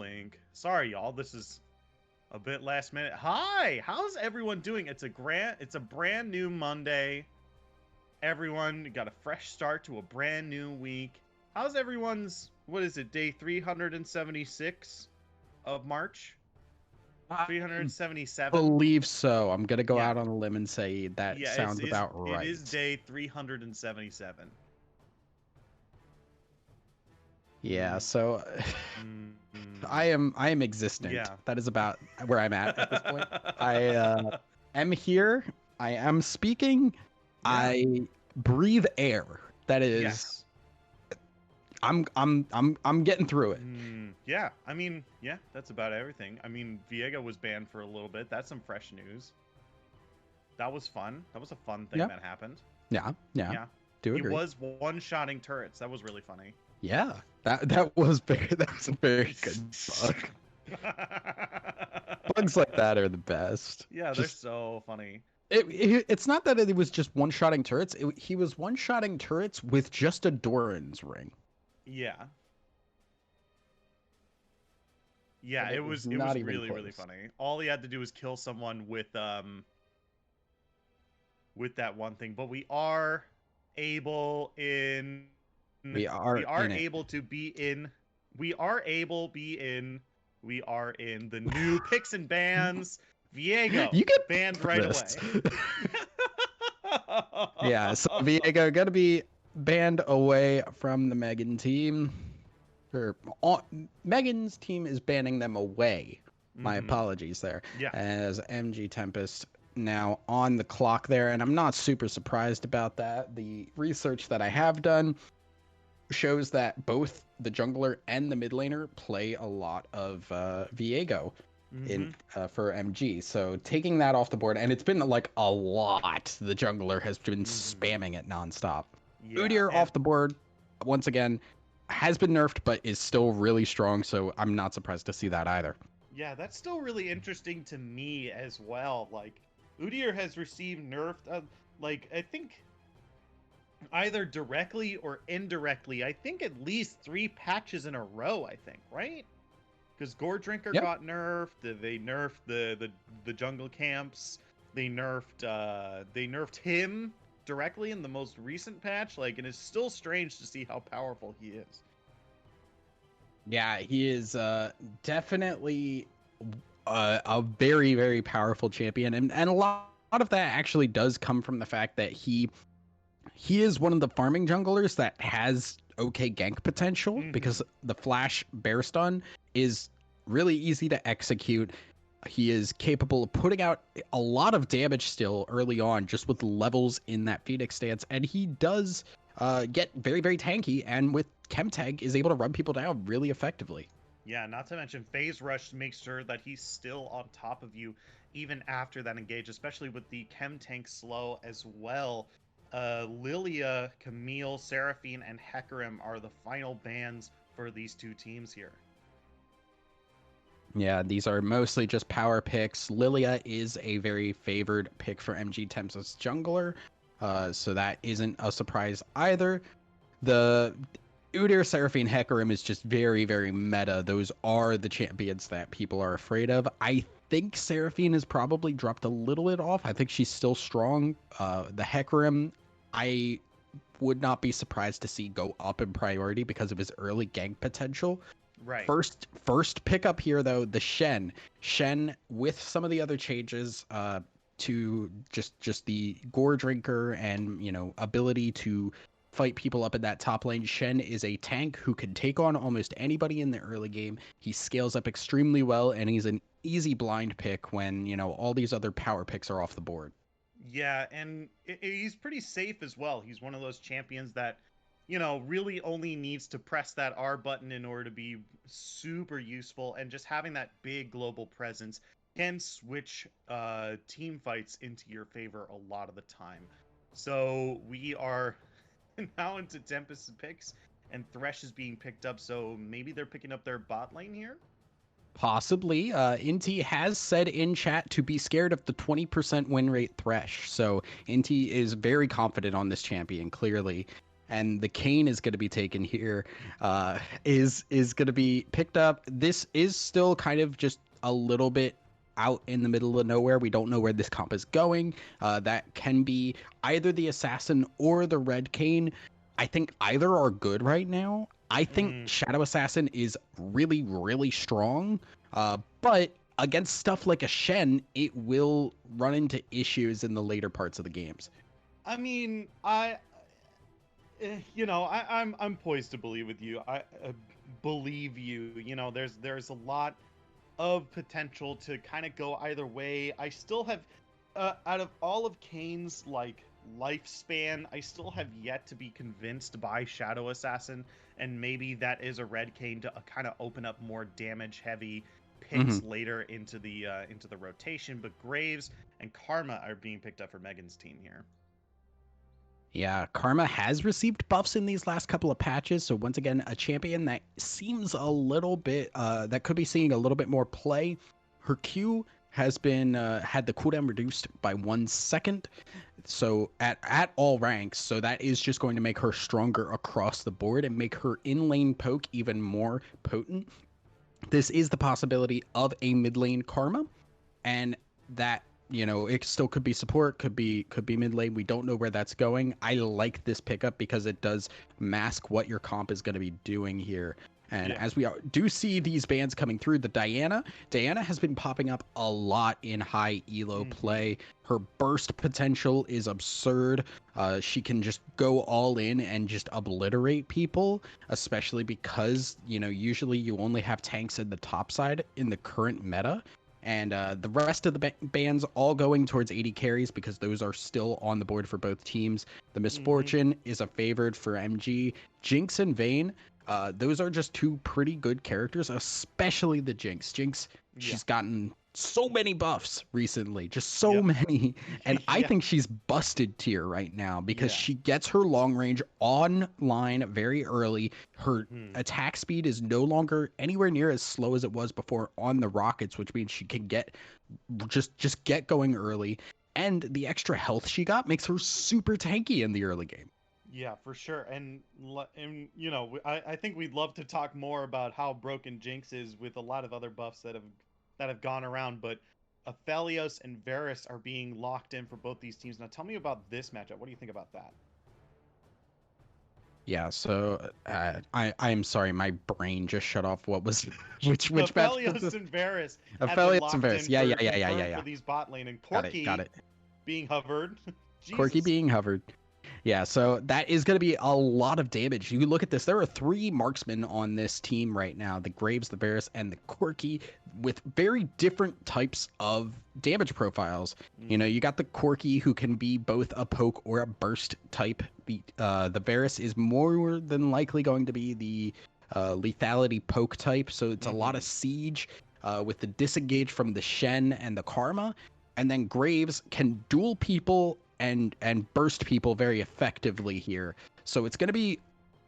link. Sorry, y'all. This is a bit last minute. Hi, how's everyone doing? It's a brand new Monday. Everyone got a fresh start to a brand new week. How's everyone's, what is it, day 376 of March? 377? Believe so. I'm gonna go Yeah. out on a limb and say that sounds about right. It is day 377. Yeah, so I am existent. Yeah. That is about where I'm at this point. I am here. I am speaking. Yeah. I breathe air. That is. Yes. I'm getting through it. Yeah, I mean, yeah, that's about everything. I mean, Viego was banned for a little bit. That's some fresh news. That was fun. That was a fun thing that happened. Yeah. Do agree. He was one-shotting turrets. That was really funny. Yeah, that was that's a very good bug. Bugs like that are the best. Yeah, they're so funny. It's not that it was just one-shotting turrets. He was one-shotting turrets with just a Doran's ring. Yeah. Yeah, it was really funny. All he had to do was kill someone with that one thing. But we are able in the new picks and bans. Viego, you get banned right away. Yeah, so Viego gonna be banned away from the Megan team. Megan's team is banning them away. My apologies there. Yeah. As MG Tempest now on the clock there, and I'm not super surprised about that. The research that I have done shows that both the jungler and the mid laner play a lot of Viego for MG. So taking that off the board, and it's been like a lot. The jungler has been spamming it nonstop. Yeah, Udyr off the board once again. Has been nerfed, but is still really strong, so I'm not surprised to see that either. Yeah, that's still really interesting to me as well. Like, Udyr has received nerfed, like, I think either directly or indirectly. I think at least 3 patches in a row, I think, right? Because Gore Drinker got nerfed, they nerfed the jungle camps, they nerfed him directly in the most recent patch, like, and it's still strange to see how powerful he is. Yeah, he is definitely a very, very powerful champion, and a lot of that actually does come from the fact that he is one of the farming junglers that has okay gank potential, because the flash bear stun is really easy to execute. He is capable of putting out a lot of damage still early on, just with levels in that Phoenix stance, and he does get very, very tanky, and with Chemtag is able to run people down really effectively. Yeah, not to mention Phase Rush makes sure that he's still on top of you even after that engage, especially with the Chem Tank slow as well. Lilia, Camille, Seraphine, and Hecarim are the final bans for these two teams here. Yeah, these are mostly just power picks. Lilia is a very favored pick for MG Tempest's jungler, so that isn't a surprise either. The Udyr, Seraphine, Hecarim is just very, very meta. Those are the champions that people are afraid of. I think Seraphine has probably dropped a little bit off. I think she's still strong. The Hecarim, I would not be surprised to see go up in priority because of his early gank potential. Right. First pickup here though, the Shen with some of the other changes to just the Gore Drinker and ability to fight people up in that top lane. Shen is a tank who can take on almost anybody in the early game. He scales up extremely well, and he's an easy blind pick when all these other power picks are off the board. Yeah, and he's pretty safe as well. He's one of those champions that really only needs to press that R button in order to be super useful, and just having that big global presence can switch team fights into your favor a lot of the time. So we are now into Tempest picks, and Thresh is being picked up, so maybe they're picking up their bot lane here? Possibly. Inti has said in chat to be scared of the 20% win rate Thresh, so Inti is very confident on this champion, clearly. and the Kane is going to be taken here, is going to be picked up. This is still kind of just a little bit out in the middle of nowhere. We don't know where this comp is going. That can be either the Assassin or the Red Kane. I think either are good right now. I think Shadow Assassin is really, really strong, but against stuff like a Shen, it will run into issues in the later parts of the games. I mean, I'm poised to believe with you. I believe you. You know, there's a lot of potential to kind of go either way. I still have, out of all of Kane's like lifespan, I still have yet to be convinced by Shadow Assassin, and maybe that is a Red Kane to kind of open up more damage heavy picks later into the rotation. But Graves and Karma are being picked up for Megan's team here. Yeah, Karma has received buffs in these last couple of patches, so once again, a champion that seems a little bit, that could be seeing a little bit more play. Her Q has been, had the cooldown reduced by 1 second, so at all ranks, so that is just going to make her stronger across the board and make her in-lane poke even more potent. This is the possibility of a mid-lane Karma, and that, you know, it still could be support, could be mid lane. We don't know where that's going. I like this pickup because it does mask what your comp is going to be doing here. And as we do see these bans coming through, the Diana has been popping up a lot in high elo play. Her burst potential is absurd. She can just go all in and just obliterate people, especially because, you know, usually you only have tanks in the top side in the current meta. And the rest of the bans all going towards 80 carries because those are still on the board for both teams. The Misfortune is a favored for MG. Jinx and Vayne, those are just two pretty good characters, especially the Jinx. She's gotten so many buffs recently, just so many. And I think she's busted tier right now because she gets her long range online very early. Her attack speed is no longer anywhere near as slow as it was before on the rockets, which means she can get just get going early. And the extra health she got makes her super tanky in the early game. Yeah, for sure. And you know, I think we'd love to talk more about how broken Jinx is with a lot of other buffs that have gone around, but Aphelios and Varus are being locked in for both these teams. Now tell me about this matchup. What do you think about that? Yeah, so I'm sorry, my brain just shut off. What was which Aphelios and Varus. Aphelios and Varus. Yeah. For these bot lane, and Corki got it. being hovered. Corki being hovered. Yeah, so that is going to be a lot of damage. You look at this, there are 3 marksmen on this team right now, the Graves, the Varus, and the Corki, with very different types of damage profiles. You know, you got the Corki, who can be both a poke or a burst type. The Varus is more than likely going to be the lethality poke type, so it's a lot of siege with the disengage from the Shen and the Karma. And then Graves can duel people and burst people very effectively here. So it's going to be,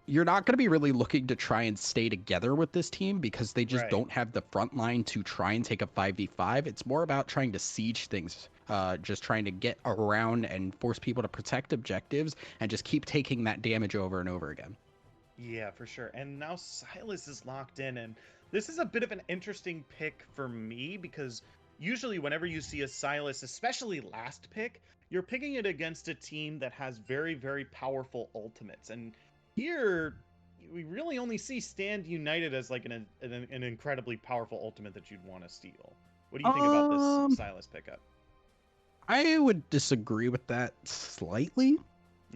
you're not going to be really looking to try and stay together with this team because they just don't have the front line to try and take a 5v5. It's more about trying to siege things, just trying to get around and force people to protect objectives and just keep taking that damage over and over again. Yeah, for sure. And now Sylas is locked in, and this is a bit of an interesting pick for me because usually whenever you see a Sylas, especially last pick, you're picking it against a team that has very, very powerful ultimates. And here, we really only see Stand United as like an incredibly powerful ultimate that you'd want to steal. What do you think about this Sylas pickup? I would disagree with that slightly.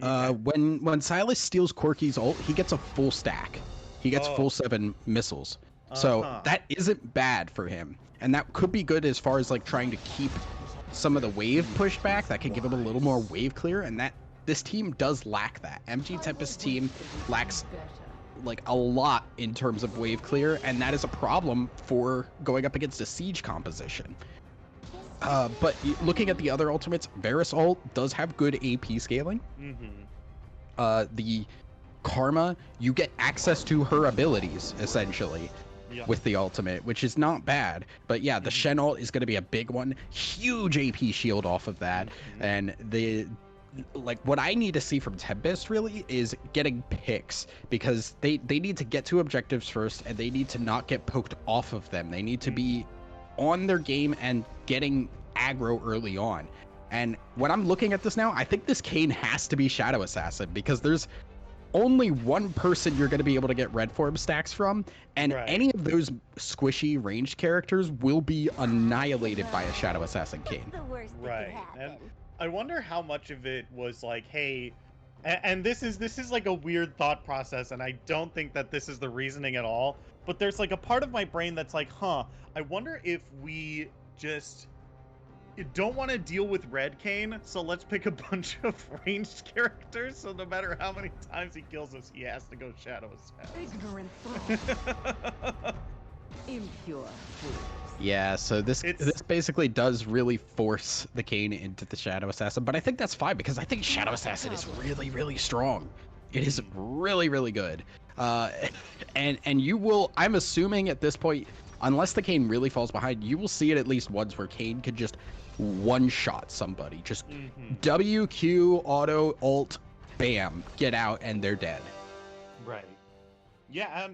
Okay. When Sylas steals Corki's ult, he gets a full stack. He gets full 7 missiles. So that isn't bad for him. And that could be good as far as like trying to keep some of the wave pushed back. That could give him a little more wave clear, and that this team does lack that. MG Tempest team lacks like a lot in terms of wave clear, and that is a problem for going up against a siege composition. But looking at the other ultimates, Varus ult does have good AP scaling. The Karma, you get access to her abilities essentially. With the ultimate, which is not bad. But yeah, the Shen ult is going to be a big one. Huge AP shield off of that. And like what I need to see from Tempest really is getting picks, because they need to get to objectives first, and they need to not get poked off of them. They need to be on their game and getting aggro early on. And when I'm looking at this now, I think this Kayn has to be Shadow Assassin, because there's only one person you're going to be able to get red form stacks from, and any of those squishy ranged characters will be annihilated by a Shadow Assassin Kayn. Right. And I wonder how much of it was like, hey, and this is like a weird thought process, and I don't think that this is the reasoning at all, but there's like a part of my brain that's like, I wonder if we just don't want to deal with Red Kayn, so let's pick a bunch of ranged characters, so no matter how many times he kills us, he has to go Shadow Assassin. Ignorant impure fools. Yeah, so this basically does really force the Kayn into the Shadow Assassin, but I think that's fine, because I think Shadow Assassin is really, really strong. It is really, really good. And you will, I'm assuming at this point, unless the Kayn really falls behind, you will see it at least once where Kayn could just one-shot somebody. Just WQ, auto, ult, bam, get out, and they're dead. Right. Yeah,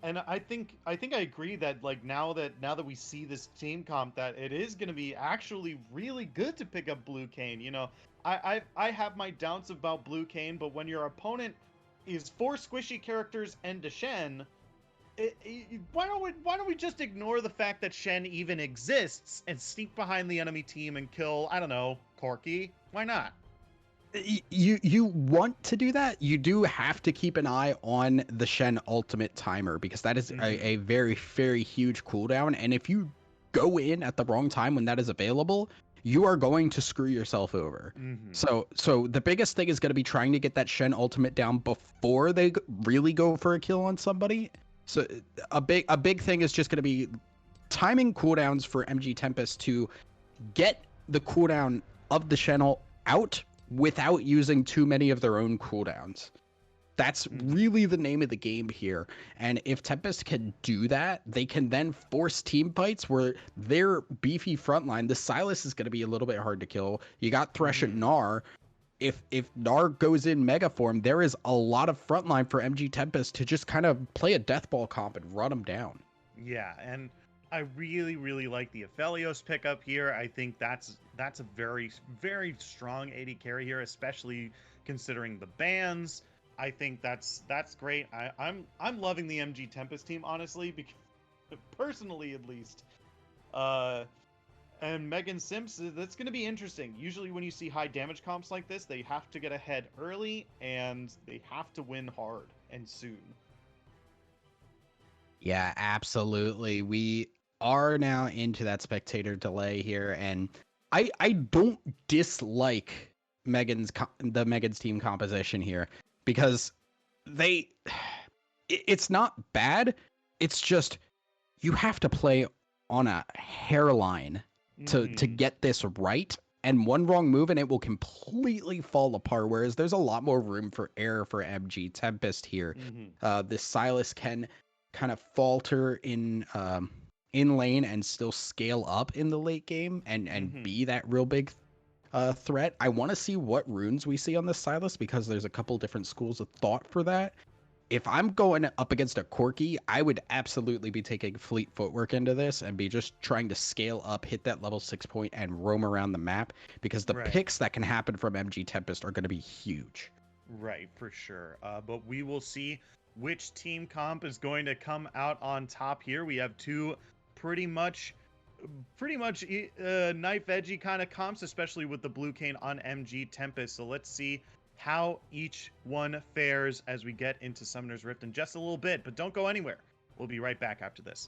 and I think I agree that like now that we see this team comp, that it is going to be actually really good to pick up Blue Kayn. You know, I have my doubts about Blue Kayn, but when your opponent is 4 squishy characters and a Shen, why don't we just ignore the fact that Shen even exists and sneak behind the enemy team and kill, I don't know, Corki? Why not? You want to do that. You do have to keep an eye on the Shen ultimate timer, because that is a very, very huge cooldown, and if you go in at the wrong time when that is available, you are going to screw yourself over. So the biggest thing is going to be trying to get that Shen ultimate down before they really go for a kill on somebody. So a big thing is just going to be timing cooldowns for MG Tempest to get the cooldown of the Shen out without using too many of their own cooldowns. That's really the name of the game here. And if Tempest can do that, they can then force team fights where their beefy frontline, the Sylas is going to be a little bit hard to kill. You got Thresh and Gnar. If Gnar goes in mega form, there is a lot of frontline for MG Tempest to just kind of play a death ball comp and run them down. Yeah, and I really, really like the Aphelios pickup here. I think that's a very, very strong AD carry here, especially considering the bans. I think that's great. I'm loving the MG Tempest team, honestly, because personally at least. And Megan Sims, that's going to be interesting. Usually when you see high damage comps like this, they have to get ahead early and they have to win hard and soon. Yeah, absolutely. We are now into that spectator delay here, and I don't dislike Megan's team composition here, because it's not bad. It's just you have to play on a hairline to get this right, and one wrong move and it will completely fall apart, whereas there's a lot more room for error for MG Tempest here. This Sylas can kind of falter in lane and still scale up in the late game and be that real big threat. I want to see what runes we see on the Sylas, because there's a couple different schools of thought for that. If I'm going up against a Corki, I would absolutely be taking Fleet Footwork into this and be just trying to scale up, hit that level 6 point, and roam around the map, because the picks that can happen from MG Tempest are going to be huge. Right, for sure. But we will see which team comp is going to come out on top here. We have two pretty much knife edgy kind of comps, especially with the Blue Kayn on MG Tempest. So let's see how each one fares as we get into Summoner's Rift in just a little bit, but don't go anywhere. We'll be right back after this.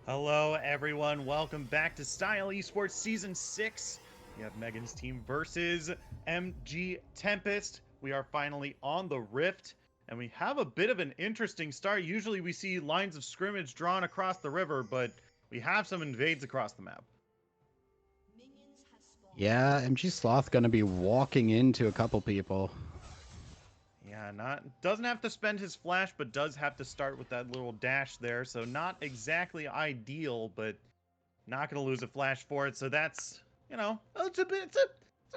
Hello, everyone. Welcome back to Style Esports Season 6. We have Megan's team versus MG Tempest. We are finally on the Rift, and we have a bit of an interesting start. Usually we see lines of scrimmage drawn across the river, but we have some invades across the map. Yeah, MG Sloth gonna be walking into a couple people. Yeah, doesn't have to spend his flash, but does have to start with that little dash there. So not exactly ideal, but not going to lose a flash for it. So that's, it's a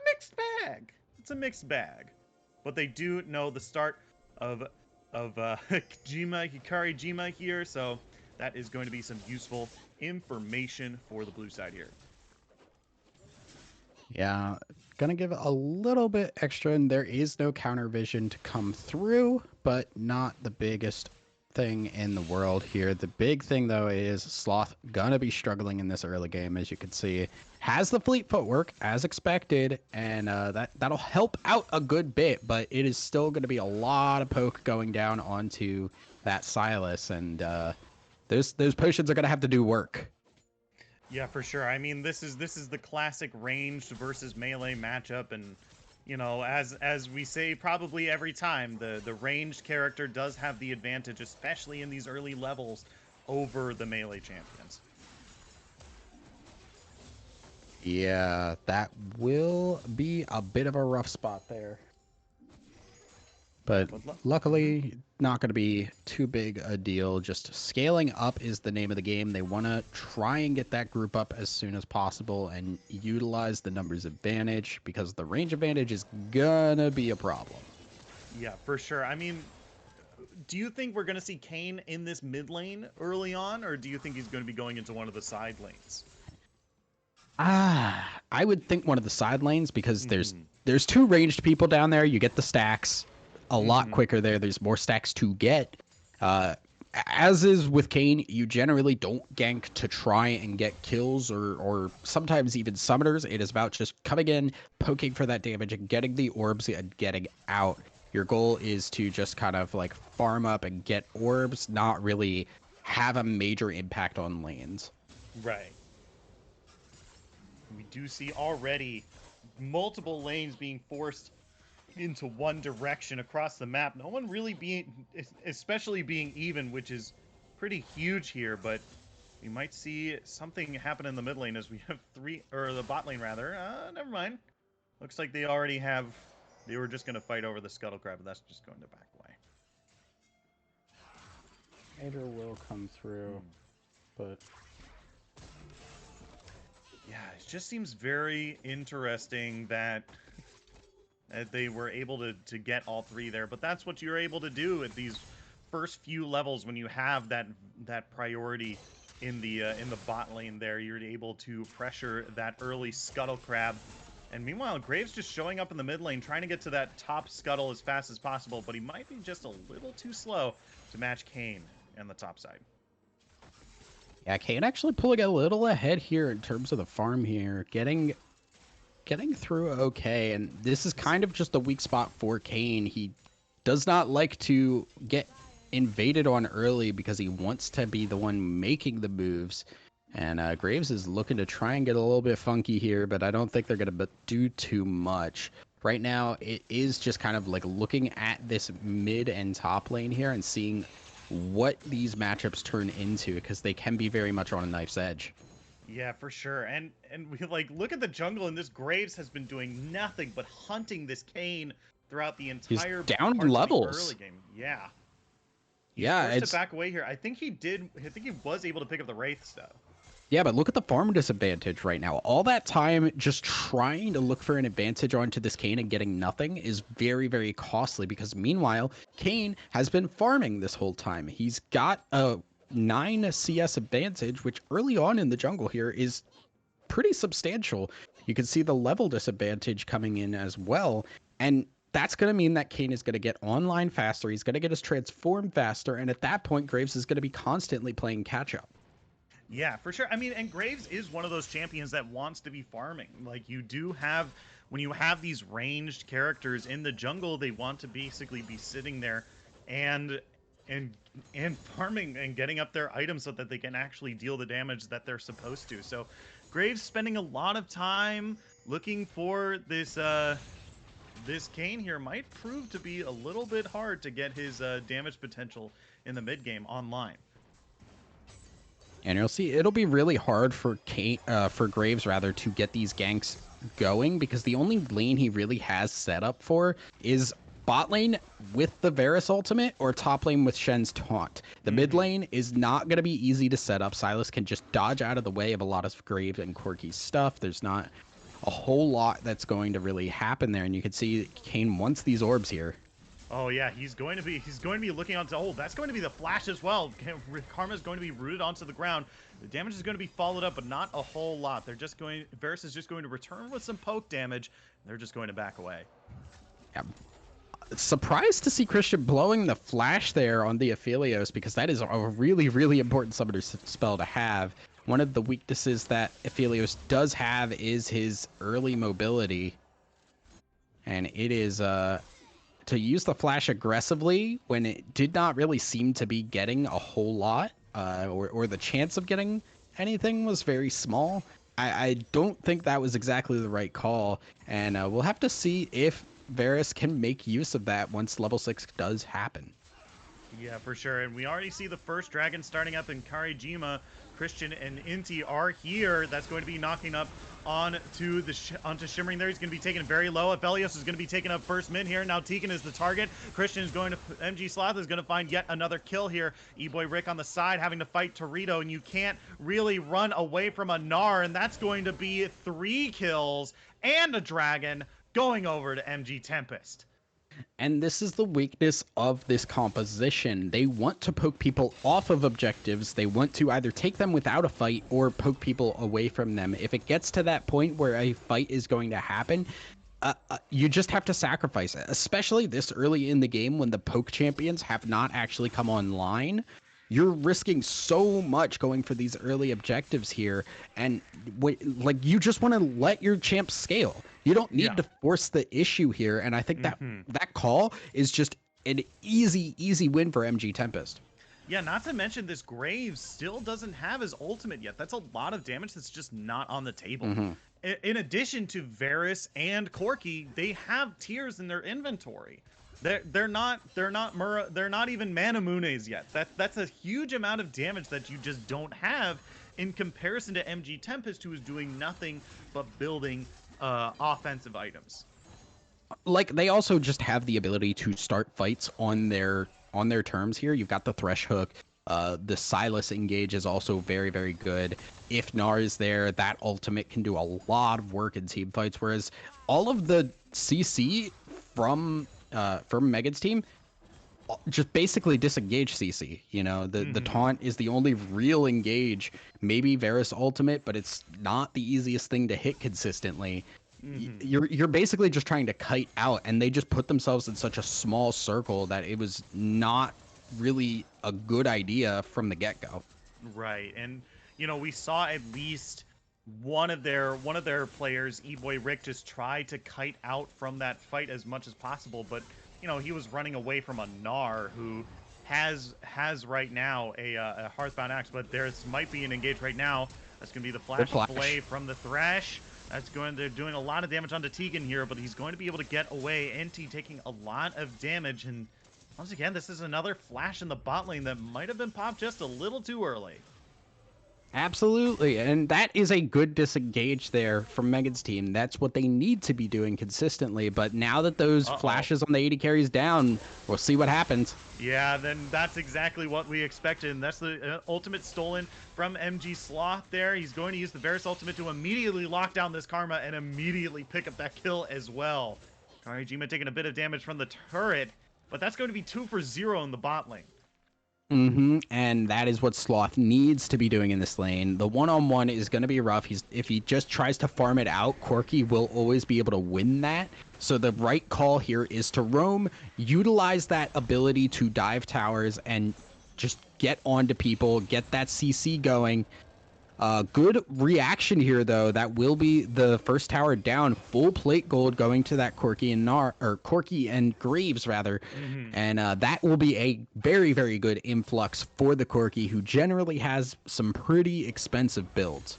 mixed bag. It's a mixed bag. But they do know the start of Jima, Hikari Jima here. So that is going to be some useful information for the blue side here. Yeah, gonna give a little bit extra, and there is no counter vision to come through, but not the biggest thing in the world here. The big thing, though, is Sloth gonna be struggling in this early game, as you can see. Has the fleet footwork, as expected, and that'll help out a good bit, but it is still gonna be a lot of poke going down onto that Silas, and those potions are gonna have to do work. Yeah, for sure. I mean, this is the classic ranged versus melee matchup, and as we say probably every time, the ranged character does have the advantage, especially in these early levels, over the melee champions. Yeah, that will be a bit of a rough spot there. But luckily, not going to be too big a deal. Just scaling up is the name of the game. They want to try and get that group up as soon as possible and utilize the numbers advantage, because the range advantage is going to be a problem. Yeah, for sure. I mean, do you think we're going to see Kane in this mid lane early on, or do you think he's going to be going into one of the side lanes? I would think one of the side lanes, because there's two ranged people down there. You get the stacks a lot quicker there. There's more stacks to get. As is with Kane, you generally don't gank to try and get kills or sometimes even summoners. It is about just coming in, poking for that damage, and getting the orbs and getting out. Your goal is to just kind of like farm up and get orbs, not really have a major impact on lanes. Right. We do see already multiple lanes being forced into one direction across the map. No one really being, especially being even, which is pretty huge here, but we might see something happen in the mid lane as we have the bot lane rather. Never mind. Looks like they already have, they were just going to fight over the scuttle crab, but that's just going to back away. Major will come through, but yeah, it just seems very interesting that they were able to get all three there, but that's what you're able to do at these first few levels when you have that priority in the bot lane there. You're able to pressure that early scuttle crab, and meanwhile Graves just showing up in the mid lane trying to get to that top scuttle as fast as possible, but he might be just a little too slow to match Kane on the top side. yeah, Kane actually pulling a little ahead here in terms of the farm here, getting through okay, and this is kind of just a weak spot for Kane. He does not like to get invaded on early because he wants to be the one making the moves, and Graves is looking to try and get a little bit funky here, but I don't think they're going to do too much. Right now, it is just kind of like looking at this mid and top lane here and seeing what these matchups turn into, because they can be very much on a knife's edge. Yeah, for sure. And we like look at the jungle, and this Graves has been doing nothing but hunting this Kane throughout the entire He's down parts levels. of the early game. Yeah. He's forced to back away here. I think he was able to pick up the Wraith stuff. Yeah, but look at the farm disadvantage right now. All that time just trying to look for an advantage onto this Kane and getting nothing is very, very costly, because meanwhile, Kane has been farming this whole time. He's got a 9 CS advantage, which early on in the jungle here is pretty substantial. You can see the level disadvantage coming in as well. And that's going to mean that Kane is going to get online faster. He's going to get his transform faster. And at that point, Graves is going to be constantly playing catch up. Yeah, for sure. I mean, and Graves is one of those champions that wants to be farming. Like, you do have, when you have these ranged characters in the jungle, they want to basically be sitting there. And and farming and getting up their items so that they can actually deal the damage that they're supposed to. So Graves spending a lot of time looking for this this Kayn here might prove to be a little bit hard to get his damage potential in the mid game online. And you'll see it'll be really hard for Graves rather to get these ganks going, because the only lane he really has set up for is bot lane with the Varus ultimate or top lane with Shen's taunt. The mid lane is not going to be easy to set up. Sylas can just dodge out of the way of a lot of Graves and Corki's stuff. There's not a whole lot that's going to really happen there, and you can see Kayn wants these orbs here. Oh yeah, he's going to be looking onto, oh, that's going to be the flash as well. Karma is going to be rooted onto the ground. The damage is going to be followed up, but not a whole lot. Varus is just going to return with some poke damage. They're just going to back away. Yeah. Surprised to see Christian blowing the flash there on the Aphelios, because that is a really, really important summoner spell to have. One of the weaknesses that Aphelios does have is his early mobility. And it is to use the flash aggressively when it did not really seem to be getting a whole lot, or the chance of getting anything was very small. I don't think that was exactly the right call, and we'll have to see if Varus can make use of that once level 6 does happen. Yeah, for sure. And we already see the first dragon starting up in Karijima. Christian and Inti are here. That's going to be knocking up onto Shimmering there. He's going to be taken very low. Aphelios is going to be taken up first mid here. Now Tegan is the target. Christian is going to, MG Sloth is going to find yet another kill here. E-Boy Rick on the side having to fight Torito, and you can't really run away from a Gnar, and that's going to be 3 kills and a dragon going over to MG Tempest. And this is the weakness of this composition. They want to poke people off of objectives. They want to either take them without a fight or poke people away from them. If it gets to that point where a fight is going to happen, you just have to sacrifice it, especially this early in the game when the poke champions have not actually come online. You're risking so much going for these early objectives here, and like, you just want to let your champ scale. You don't need to force the issue here, and I think that that call is just an easy win for MG Tempest. Yeah, not to mention this Graves still doesn't have his ultimate yet. That's a lot of damage that's just not on the table. In addition to Varus and Corki, they have tiers in their inventory. They're not even Manamunes yet. That's a huge amount of damage that you just don't have in comparison to MG Tempest, who is doing nothing but building offensive items. Like, they also just have the ability to start fights on their terms here. You've got the Thresh Hook. The Sylas engage is also very, very good. If Gnar is there, that ultimate can do a lot of work in team fights, whereas all of the CC from Megan's team just basically disengage CC. You know, the taunt is the only real engage. Maybe Varus ultimate, but it's not the easiest thing to hit consistently. You're basically just trying to kite out, and they just put themselves in such a small circle that it was not really a good idea from the get-go. Right. And you know, we saw at least one of their players, E-Boy Rick, just try to kite out from that fight as much as possible, but you know, he was running away from a Gnar who has right now a Hearthbound Axe, but there might be an engage right now. That's going to be the flash play from the Thresh. They're doing a lot of damage onto Tegan here, but he's going to be able to get away. NT taking a lot of damage, and once again, this is another flash in the bot lane that might have been popped just a little too early. Absolutely, and that is a good disengage there from Megan's team. That's what they need to be doing consistently, but now that those flashes on the 80 carries down, we'll see what happens. Yeah, then that's exactly what we expected, and that's the ultimate stolen from MG Sloth there. He's going to use the Varus ultimate to immediately lock down this Karma and immediately pick up that kill as well. Karijima taking a bit of damage from the turret, but that's going to be 2 for 0 in the bot lane. And that is what Sloth needs to be doing in this lane. The one-on-one is going to be rough. If he just tries to farm it out, Corki will always be able to win that. So the right call here is to roam, utilize that ability to dive towers, and just get onto people, get that CC going. Good reaction here, though. That will be the first tower down. Full plate gold going to that Corki and Graves, rather. Mm-hmm. And that will be a very, very good influx for the Corki, who generally has some pretty expensive builds.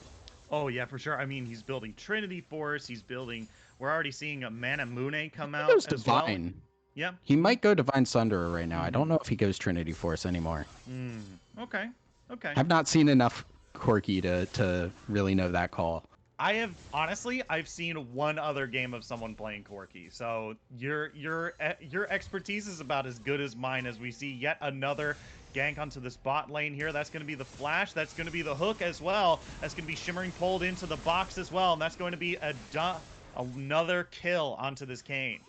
Oh yeah, for sure. I mean, he's building Trinity Force. He's building. We're already seeing a Manamune come He out goes as well. Divine. Yeah. He might go Divine Sunderer right now. I don't Mm-hmm. know if he goes Trinity Force anymore. Okay. Okay. I've not seen enough Corki to really know that call. I've seen one other game of someone playing Corki. So your expertise is about as good as mine as we see yet another gank onto this bot lane here. That's going to be the flash. That's going to be the hook as well. That's going to be shimmering pulled into the box as well, and that's going to be another kill onto this Kayn.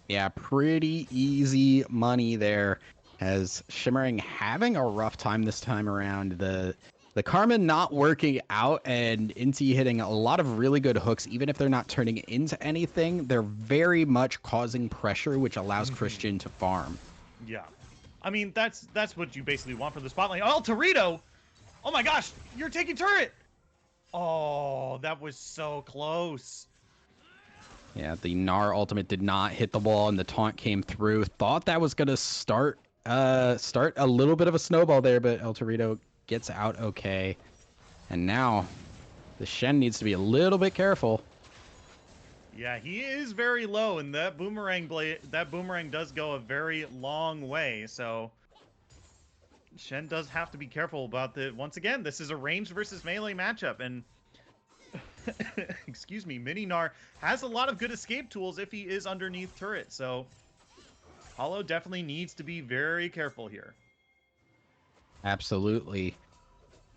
Yeah, pretty easy money there. As Shimmering having a rough time this time around. The Carmen not working out, and Inti hitting a lot of really good hooks. Even if they're not turning into anything, they're very much causing pressure, which allows Christian to farm. Yeah. I mean, that's what you basically want from the spotlight. Oh, Torito! Oh my gosh, you're taking turret! Oh, that was so close. Yeah, the Gnar ultimate did not hit the wall, and the taunt came through. Thought that was gonna start a little bit of a snowball there, but El Torito gets out okay. And now the Shen needs to be a little bit careful. Yeah, he is very low, and that boomerang does go a very long way, so Shen does have to be careful about once again, this is a ranged versus melee matchup, and excuse me, Mini Gnar has a lot of good escape tools if he is underneath turret, so Hollow definitely needs to be very careful here. Absolutely.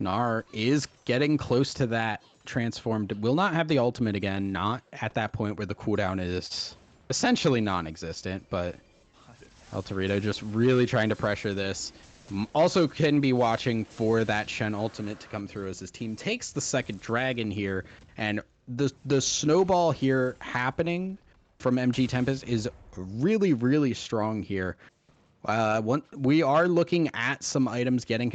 Gnar is getting close to that transformed. Will not have the ultimate again, not at that point where the cooldown is essentially non-existent, but El Torito just really trying to pressure this. Also can be watching for that Shen ultimate to come through as his team takes the second dragon here, and the snowball here happening from MG Tempest is really, really strong here. We are looking at some items getting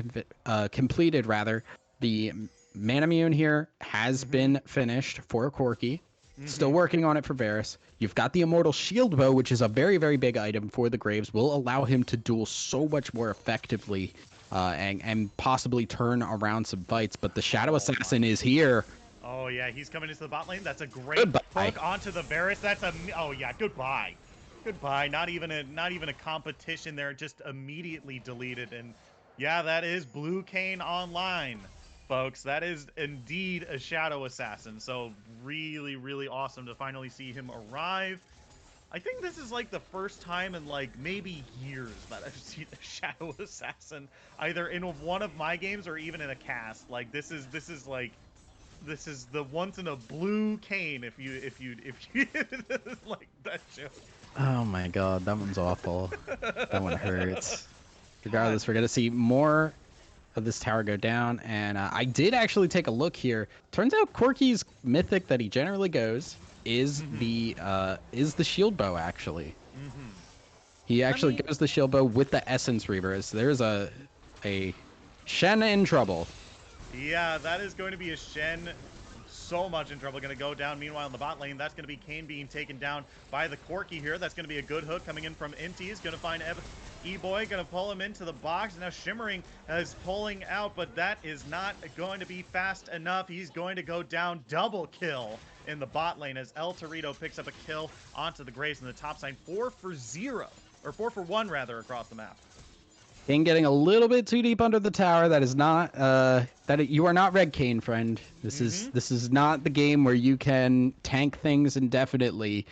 completed, rather. The Manamune here has been finished for Corki. Still working on it for Varus. You've got the Immortal Shield Bow, which is a very, very big item for the Graves. Will allow him to duel so much more effectively and possibly turn around some fights. But the Shadow Assassin is here. Oh, yeah, he's coming into the bot lane. That's a great hook onto the Varus. Oh, yeah, goodbye. Goodbye. Not even a competition there. Just immediately deleted. And yeah, that is Blue Kayn online, folks. That is indeed a Shadow Assassin. So really, really awesome to finally see him arrive. I think this is like the first time in like maybe years that I've seen a Shadow Assassin either in one of my games or even in a cast. Like this is the once in a blue Kayn if you like that joke. Oh my god, that one's awful. That one hurts. Regardless, we're going to see more of this tower go down, and I did actually take a look here. Turns out Corki's mythic that he generally goes is the shield bow, actually. He actually goes the shield bow with the Essence Reaver. So there's a Shen in trouble. Yeah, that is going to be a Shen so much in trouble. Going to go down. Meanwhile, in the bot lane, that's going to be Kayn being taken down by the Corki here. That's going to be a good hook coming in from Inti. He's going to find E-Boy, going to pull him into the box. Now Shimmering is pulling out, but that is not going to be fast enough. He's going to go down. Double kill in the bot lane as El Torito picks up a kill onto the Graves in the top side. 4 for 1 rather across the map. Kayn getting a little bit too deep under the tower. That is not you are not Red Kayn, friend. This is not the game where you can tank things indefinitely.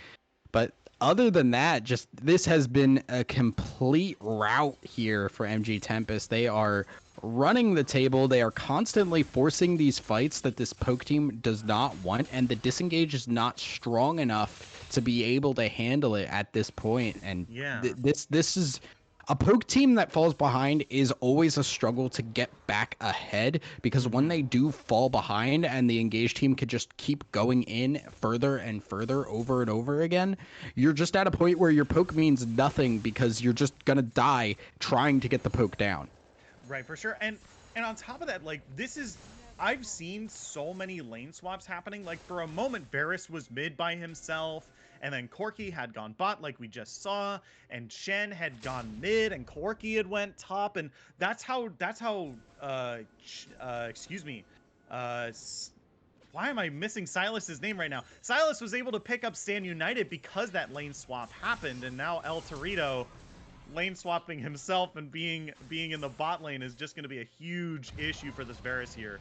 But other than that, just this has been a complete rout here for MG Tempest. They are running the table. They are constantly forcing these fights that this poke team does not want, and the disengage is not strong enough to be able to handle it at this point. And yeah, this is a poke team that falls behind is always a struggle to get back ahead, because when they do fall behind and the engaged team could just keep going in further and further over and over again, you're just at a point where your poke means nothing because you're just gonna die trying to get the poke down. Right, for sure. And on top of that, like this is I've seen so many lane swaps happening. Like for a moment, Varus was mid by himself, and then Corki had gone bot, like we just saw, and Shen had gone mid, and Corki had went top, and that's how excuse me, uh, why am I missing Silas's name right now? Silas was able to pick up Stand United because that lane swap happened, and now El Torito lane swapping himself and being in the bot lane is just going to be a huge issue for this Varus here,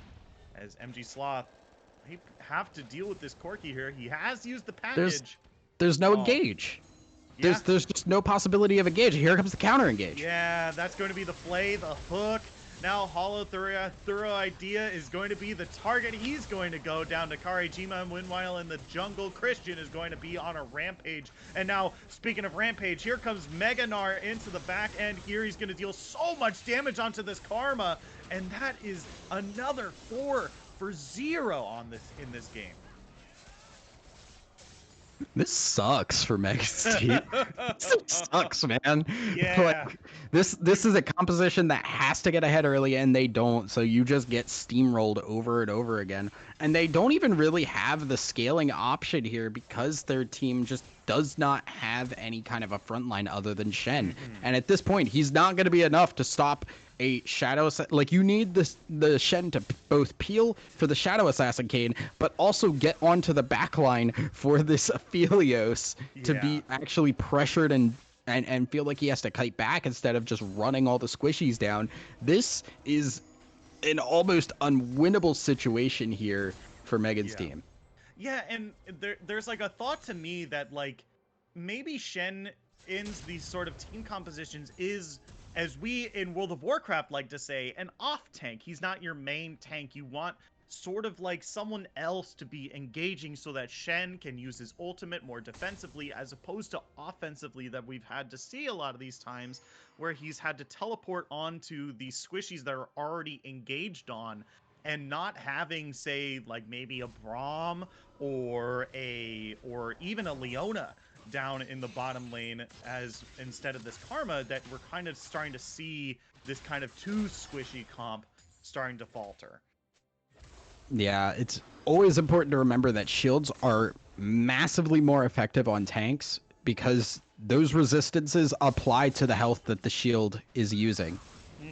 as MG Sloth he have to deal with this Corki here. He has used the package. There's no engage. Yeah. There's just no possibility of engage. Here comes the counter engage. Yeah, that's going to be the play, the hook. Now Hollow Thorough Idea is going to be the target. He's going to go down to Karejima, and meanwhile in the jungle, Christian is going to be on a rampage. And now, speaking of rampage, here comes Meganar into the back end here. He's going to deal so much damage onto this Karma, and that is another 4 for 0 on in this game. This sucks for Mega's team. This sucks, man. Yeah. Like, this is a composition that has to get ahead early, and they don't. So you just get steamrolled over and over again. And they don't even really have the scaling option here because their team just does not have any kind of a front line other than Shen. And at this point, he's not going to be enough to stop a shadow like you need the Shen to both peel for the Shadow Assassin Cane, but also get onto the back line for this Aphelios to be actually pressured and feel like he has to kite back instead of just running all the squishies down. This is an almost unwinnable situation here for Megan's team. Yeah, and there's like a thought to me that like maybe Shen in these sort of team compositions is, as we in World of Warcraft like to say, an off tank. He's not your main tank. You want sort of like someone else to be engaging so that Shen can use his ultimate more defensively as opposed to offensively that we've had to see a lot of these times where he's had to teleport onto these squishies that are already engaged on and not having, say, like maybe a Braum or even a Leona down in the bottom lane as instead of this Karma, that we're kind of starting to see this kind of too squishy comp starting to falter. Yeah, it's always important to remember that shields are massively more effective on tanks because those resistances apply to the health that the shield is using.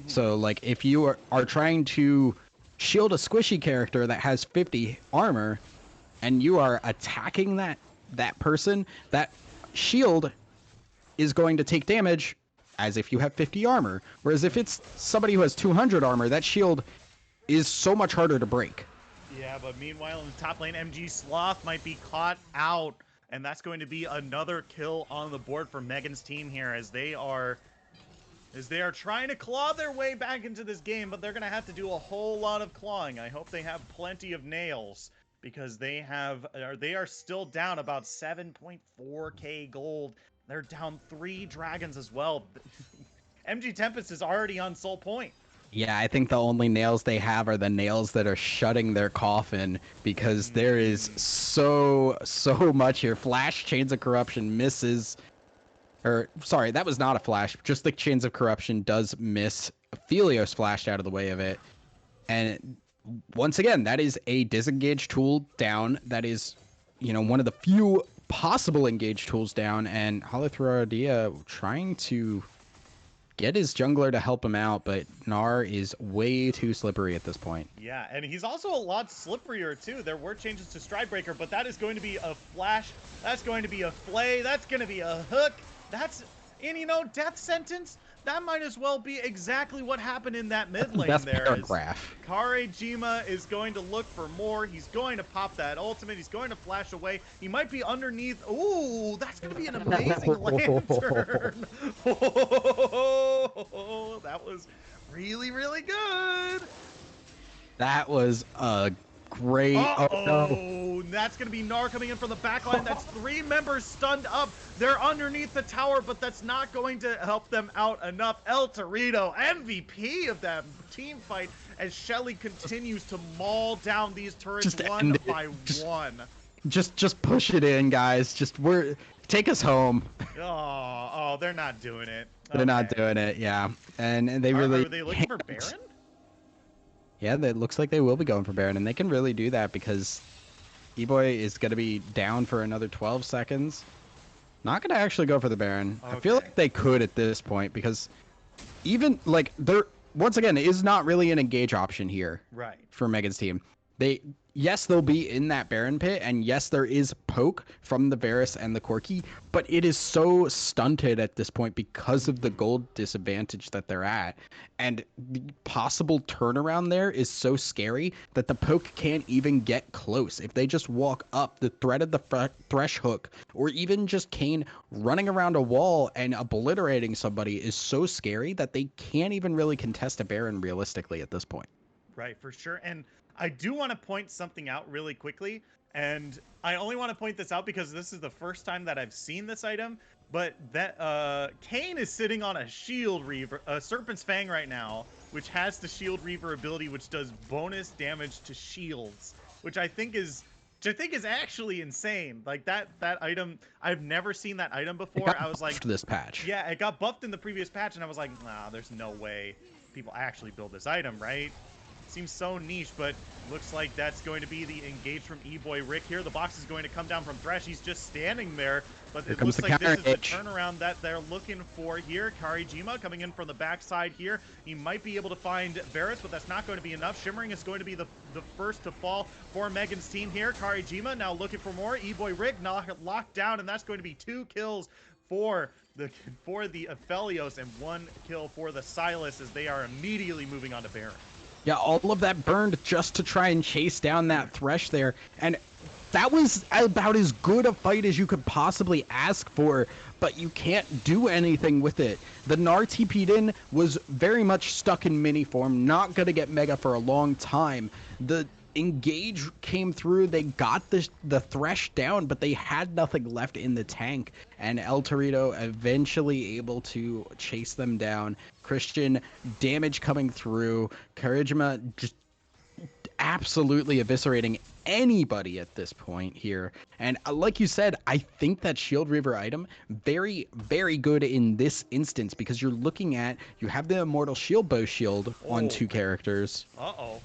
So like if you are trying to shield a squishy character that has 50 armor and you are attacking that person, that shield is going to take damage as if you have 50 armor. Whereas if it's somebody who has 200 armor, that shield is so much harder to break. Yeah, but meanwhile in the top lane, MG Sloth might be caught out, and that's going to be another kill on the board for Megan's team here as they are trying to claw their way back into this game, but they're going to have to do a whole lot of clawing. I hope they have plenty of nails because they are still down about 7.4k gold. They're down 3 dragons as well. MG Tempest is already on Soul Point. Yeah, I think the only nails they have are the nails that are shutting their coffin because there is so much here. Flash Chains of Corruption misses. Or, sorry, that was not a flash. Just the Chains of Corruption does miss. Aphelios flashed out of the way of it. And once again, that is a disengaged tool down. That is, one of the few possible engaged tools down. And Holothrodia trying to get his jungler to help him out, but Gnar is way too slippery at this point. Yeah, and he's also a lot slipperier too. There were changes to Stridebreaker, but that is going to be a flash. That's going to be a flay. That's going to be a hook. And Death Sentence, that might as well be exactly what happened in that mid lane there. Paragraph. Karejima is going to look for more. He's going to pop that ultimate. He's going to flash away. He might be underneath. Ooh, that's going to be an amazing lantern. Oh, that was really, really good. That was a great. Uh-oh. Oh, no. That's going to be Gnar coming in from the backline. That's 3 members stunned up. They're underneath the tower, but that's not going to help them out enough. El Torito, MVP of that team fight, as Shelly continues to maul down these turrets one by one. Just push it in, guys. Take us home. Oh, they're not doing it. Okay. They're not doing it. Yeah. And they really. Are they looking for Baron? Yeah, it looks like they will be going for Baron, and they can really do that because E-Boy is going to be down for another 12 seconds. Not going to actually go for the Baron. Okay. I feel like they could at this point because even, like, there, once again, is not really an engage option here. Right. For Megan's team. Yes, they'll be in that Baron pit, and yes, there is poke from the Varus and the Corki, but it is so stunted at this point because of the gold disadvantage that they're at. And the possible turnaround there is so scary that the poke can't even get close. If they just walk up, the threat of the thresh hook, or even just Kayn running around a wall and obliterating somebody is so scary that they can't even really contest a Baron realistically at this point. Right, for sure. And I do want to point something out really quickly. And I only want to point this out because this is the first time that I've seen this item. But that Kayn is sitting on a Shield Reaver, a Serpent's Fang right now, which has the Shield Reaver ability, which does bonus damage to shields, which I think is actually insane. Like that item, I've never seen that item before. I was like, this patch. Yeah, it got buffed in the previous patch, and I was like, nah, there's no way people actually build this item, right? Seems so niche, but looks like that's going to be the engage from E-Boy Rick here. The box is going to come down from Thresh. He's just standing there, but it looks like this is the turnaround that they're looking for here. Karijima coming in from the backside here. He might be able to find Varus, but that's not going to be enough. Shimmering is going to be the first to fall for Megan's team here. Karijima now looking for more. E-Boy Rick locked down, and that's going to be 2 kills for the Aphelios and 1 kill for the Sylas as they are immediately moving on to Baron. Yeah, all of that burned just to try and chase down that Thresh there. And that was about as good a fight as you could possibly ask for, but you can't do anything with it. The Gnar TP'd in was very much stuck in mini form, not going to get Mega for a long time. The engage came through, they got the Thresh down, but they had nothing left in the tank, and El Torito eventually able to chase them down. Christian damage coming through, Karijima just absolutely eviscerating anybody at this point here. And like you said, I think that Shield Reaver item very, very good in this instance because you're looking at, you have the Immortal Shield Bow Shield on 2 characters. Uh-oh.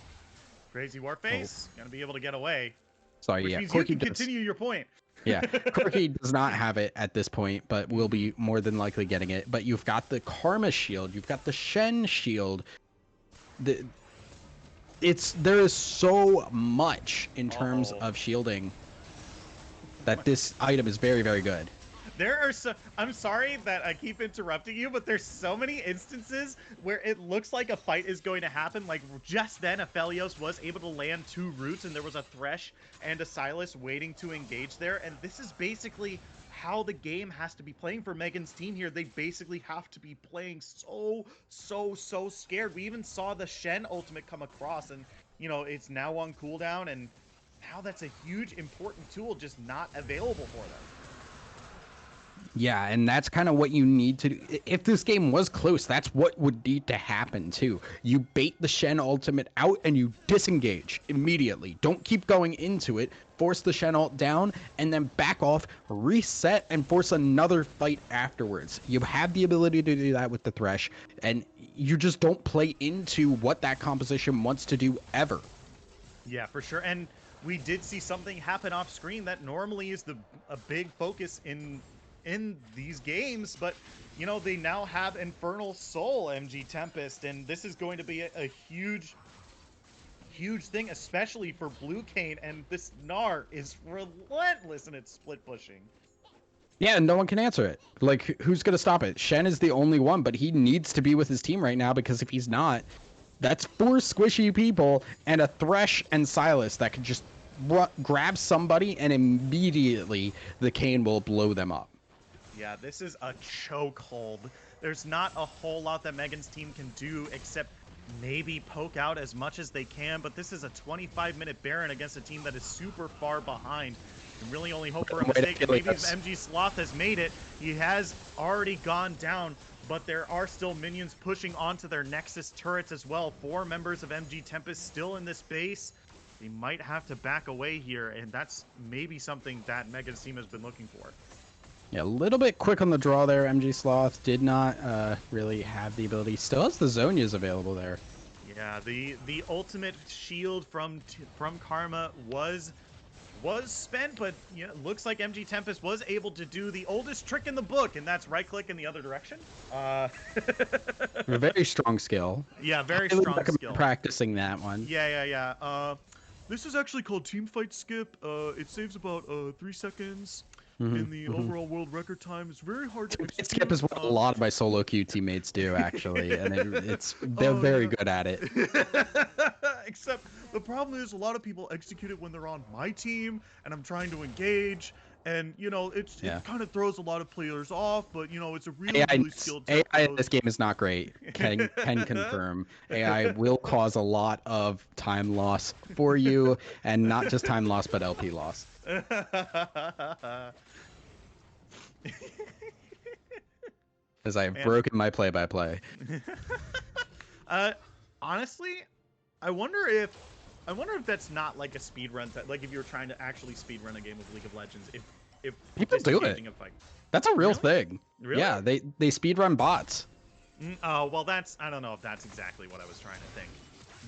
Crazy Warface, gonna be able to get away. Sorry, which yeah. means Corki you can continue your point. Yeah, Corki does not have it at this point, but will be more than likely getting it. But you've got the Karma Shield, you've got the Shen Shield. There is so much in terms of shielding that this item is very, very good. There are I'm sorry that I keep interrupting you, but there's so many instances where it looks like a fight is going to happen. Like just then, Aphelios was able to land 2 roots, and there was a Thresh and a Sylas waiting to engage there. And this is basically how the game has to be playing for Megan's team here. They basically have to be playing so scared. We even saw the Shen ultimate come across, and you know it's now on cooldown, and now that's a huge important tool just not available for them. Yeah, and that's kind of what you need to do. If this game was close, that's what would need to happen too. You bait the Shen ultimate out and you disengage immediately. Don't keep going into it. Force the Shen ult down and then back off, reset, and force another fight afterwards. You have the ability to do that with the Thresh, and you just don't play into what that composition wants to do ever. Yeah, for sure. And we did see something happen off screen that normally is a big focus in these games, but you know they now have Infernal Soul MG Tempest, and this is going to be a huge thing, especially for Blue Kayn, and this Gnar is relentless in its split pushing. Yeah, and no one can answer it. Like, who's gonna stop it? Shen is the only one, but he needs to be with his team right now because if he's not, that's 4 squishy people and a Thresh and Sylas that could just grab somebody and immediately the Kayn will blow them up. Yeah, this is a chokehold. There's not a whole lot that Megan's team can do except maybe poke out as much as they can, but this is a 25-minute Baron against a team that is super far behind. And really only hope for a mistake. Maybe MG Sloth has made it. He has already gone down, but there are still minions pushing onto their Nexus turrets as well. 4 members of MG Tempest still in this base. They might have to back away here, and that's maybe something that Megan's team has been looking for. Yeah, a little bit quick on the draw there. MG Sloth did not really have the ability. Still has the Zonias available there. Yeah, the ultimate shield from Karma was spent, but looks like MG Tempest was able to do the oldest trick in the book, and that's right click in the other direction. A very strong skill. Yeah, very Highly strong recommend skill. practicing that one. Yeah. This is actually called team fight skip. It saves about 3 seconds in the overall world record time. It's very hard to execute. Skip is what a lot of my solo queue teammates do, actually, and they're very good at it. Except the problem is a lot of people execute it when they're on my team, and I'm trying to engage, and it kind of throws a lot of players off. But it's a really skilled tech. AI in this game is not great. Can confirm. AI will cause a lot of time loss for you, and not just time loss, but LP loss. As I've broken my play-by-play. Honestly, I wonder if that's not like a speed run. Like if you're trying to actually speed run a game of League of Legends, if people do it. That's a real thing. Really? Yeah, they speed run bots. Oh well, I don't know if that's exactly what I was trying to think,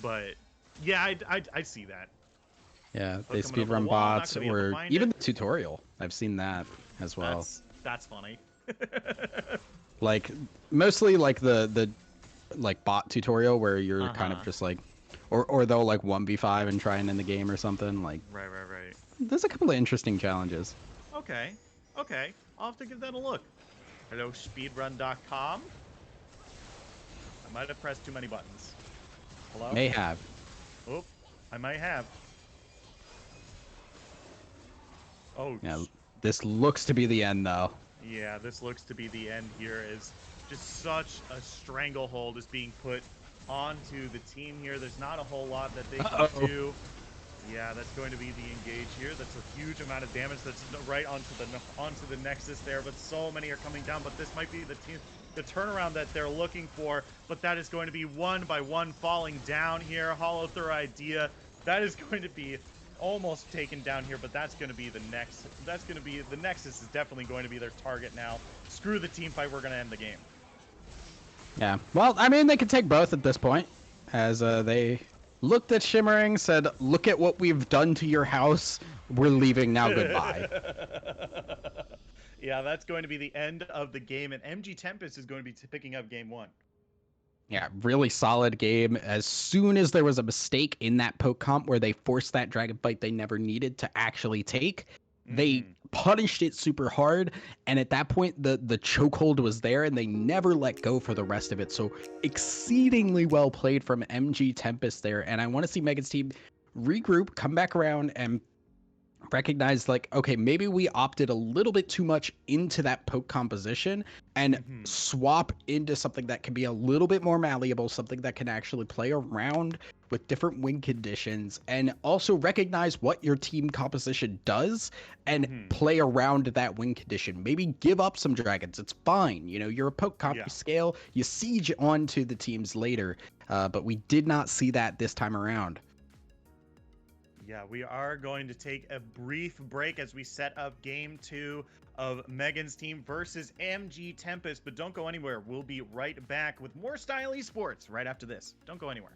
but yeah, I see that. Yeah, they speed run bots, or even the tutorial. I've seen that as well. That's funny. Like mostly like the like bot tutorial where you're kind of just like, or they'll like 1v5 and try and end the game or something. Like right. There's a couple of interesting challenges. Okay. I'll have to give that a look. Hello, speedrun.com. I might have pressed too many buttons. Hello? May have. Oh, I might have. Oh. Yeah, this looks to be the end, though. Yeah, this looks to be the end here. Is just such a stranglehold is being put onto the team here. There's not a whole lot that they can do. Yeah, that's going to be the engage here. That's a huge amount of damage. That's right onto the Nexus there. But so many are coming down. But this might be the turnaround that they're looking for. But that is going to be one by one falling down here. Hollow Through Idea. That is going to be almost taken down here. But that's going to be the next. That's going to be the Nexus is definitely going to be their target now. Screw the team fight. We're going to end the game. Yeah. Well, I mean, they could take both at this point, as they looked at Shimmering, said, "Look at what we've done to your house. We're leaving now. Goodbye." Yeah, that's going to be the end of the game, and MG Tempest is going to be picking up game 1. Yeah, really solid game. As soon as there was a mistake in that poke comp where they forced that dragon fight they never needed to actually take, they punished it super hard, and at that point the chokehold was there and they never let go for the rest of it. So exceedingly well played from MG Tempest there, and I want to see Megan's team regroup, come back around, and recognize, like, okay, maybe we opted a little bit too much into that poke composition, and swap into something that can be a little bit more malleable, something that can actually play around with different win conditions, and also recognize what your team composition does and play around that win condition. Maybe give up some dragons. It's fine. You're a poke comp, you scale, you siege onto the teams later, but we did not see that this time around. Yeah, we are going to take a brief break as we set up game 2 of Megan's team versus MG Tempest, but don't go anywhere. We'll be right back with more Style Esports right after this. Don't go anywhere.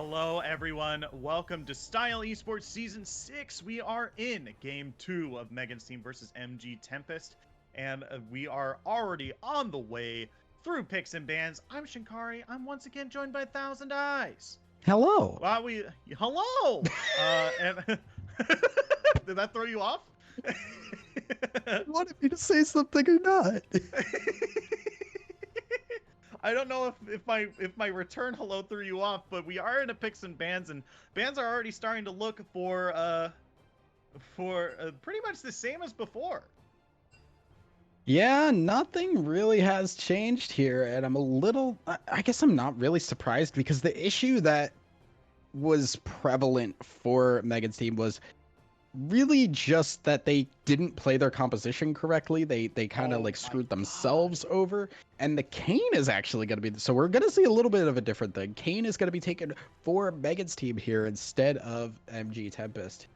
Hello, everyone. Welcome to Style Esports Season 6. We are in Game 2 of Megan's team versus MG Tempest, and we are already on the way through picks and bans. I'm Shinkari. I'm once again joined by Thousand Eyes. Hello. Hello! And did that throw you off? You wanted me to say something or not? I don't know if my return hello threw you off, but we are in a picks and bans are already starting to look for pretty much the same as before. Yeah, nothing really has changed here, and I'm a little. I guess I'm not really surprised because the issue that was prevalent for Megan's team was really just that they didn't play their composition correctly. They kind of screwed themselves over. And the Kane is actually going to be, so we're going to see a little bit of a different thing. Kane is going to be taken for Megan's team here instead of MG Tempest.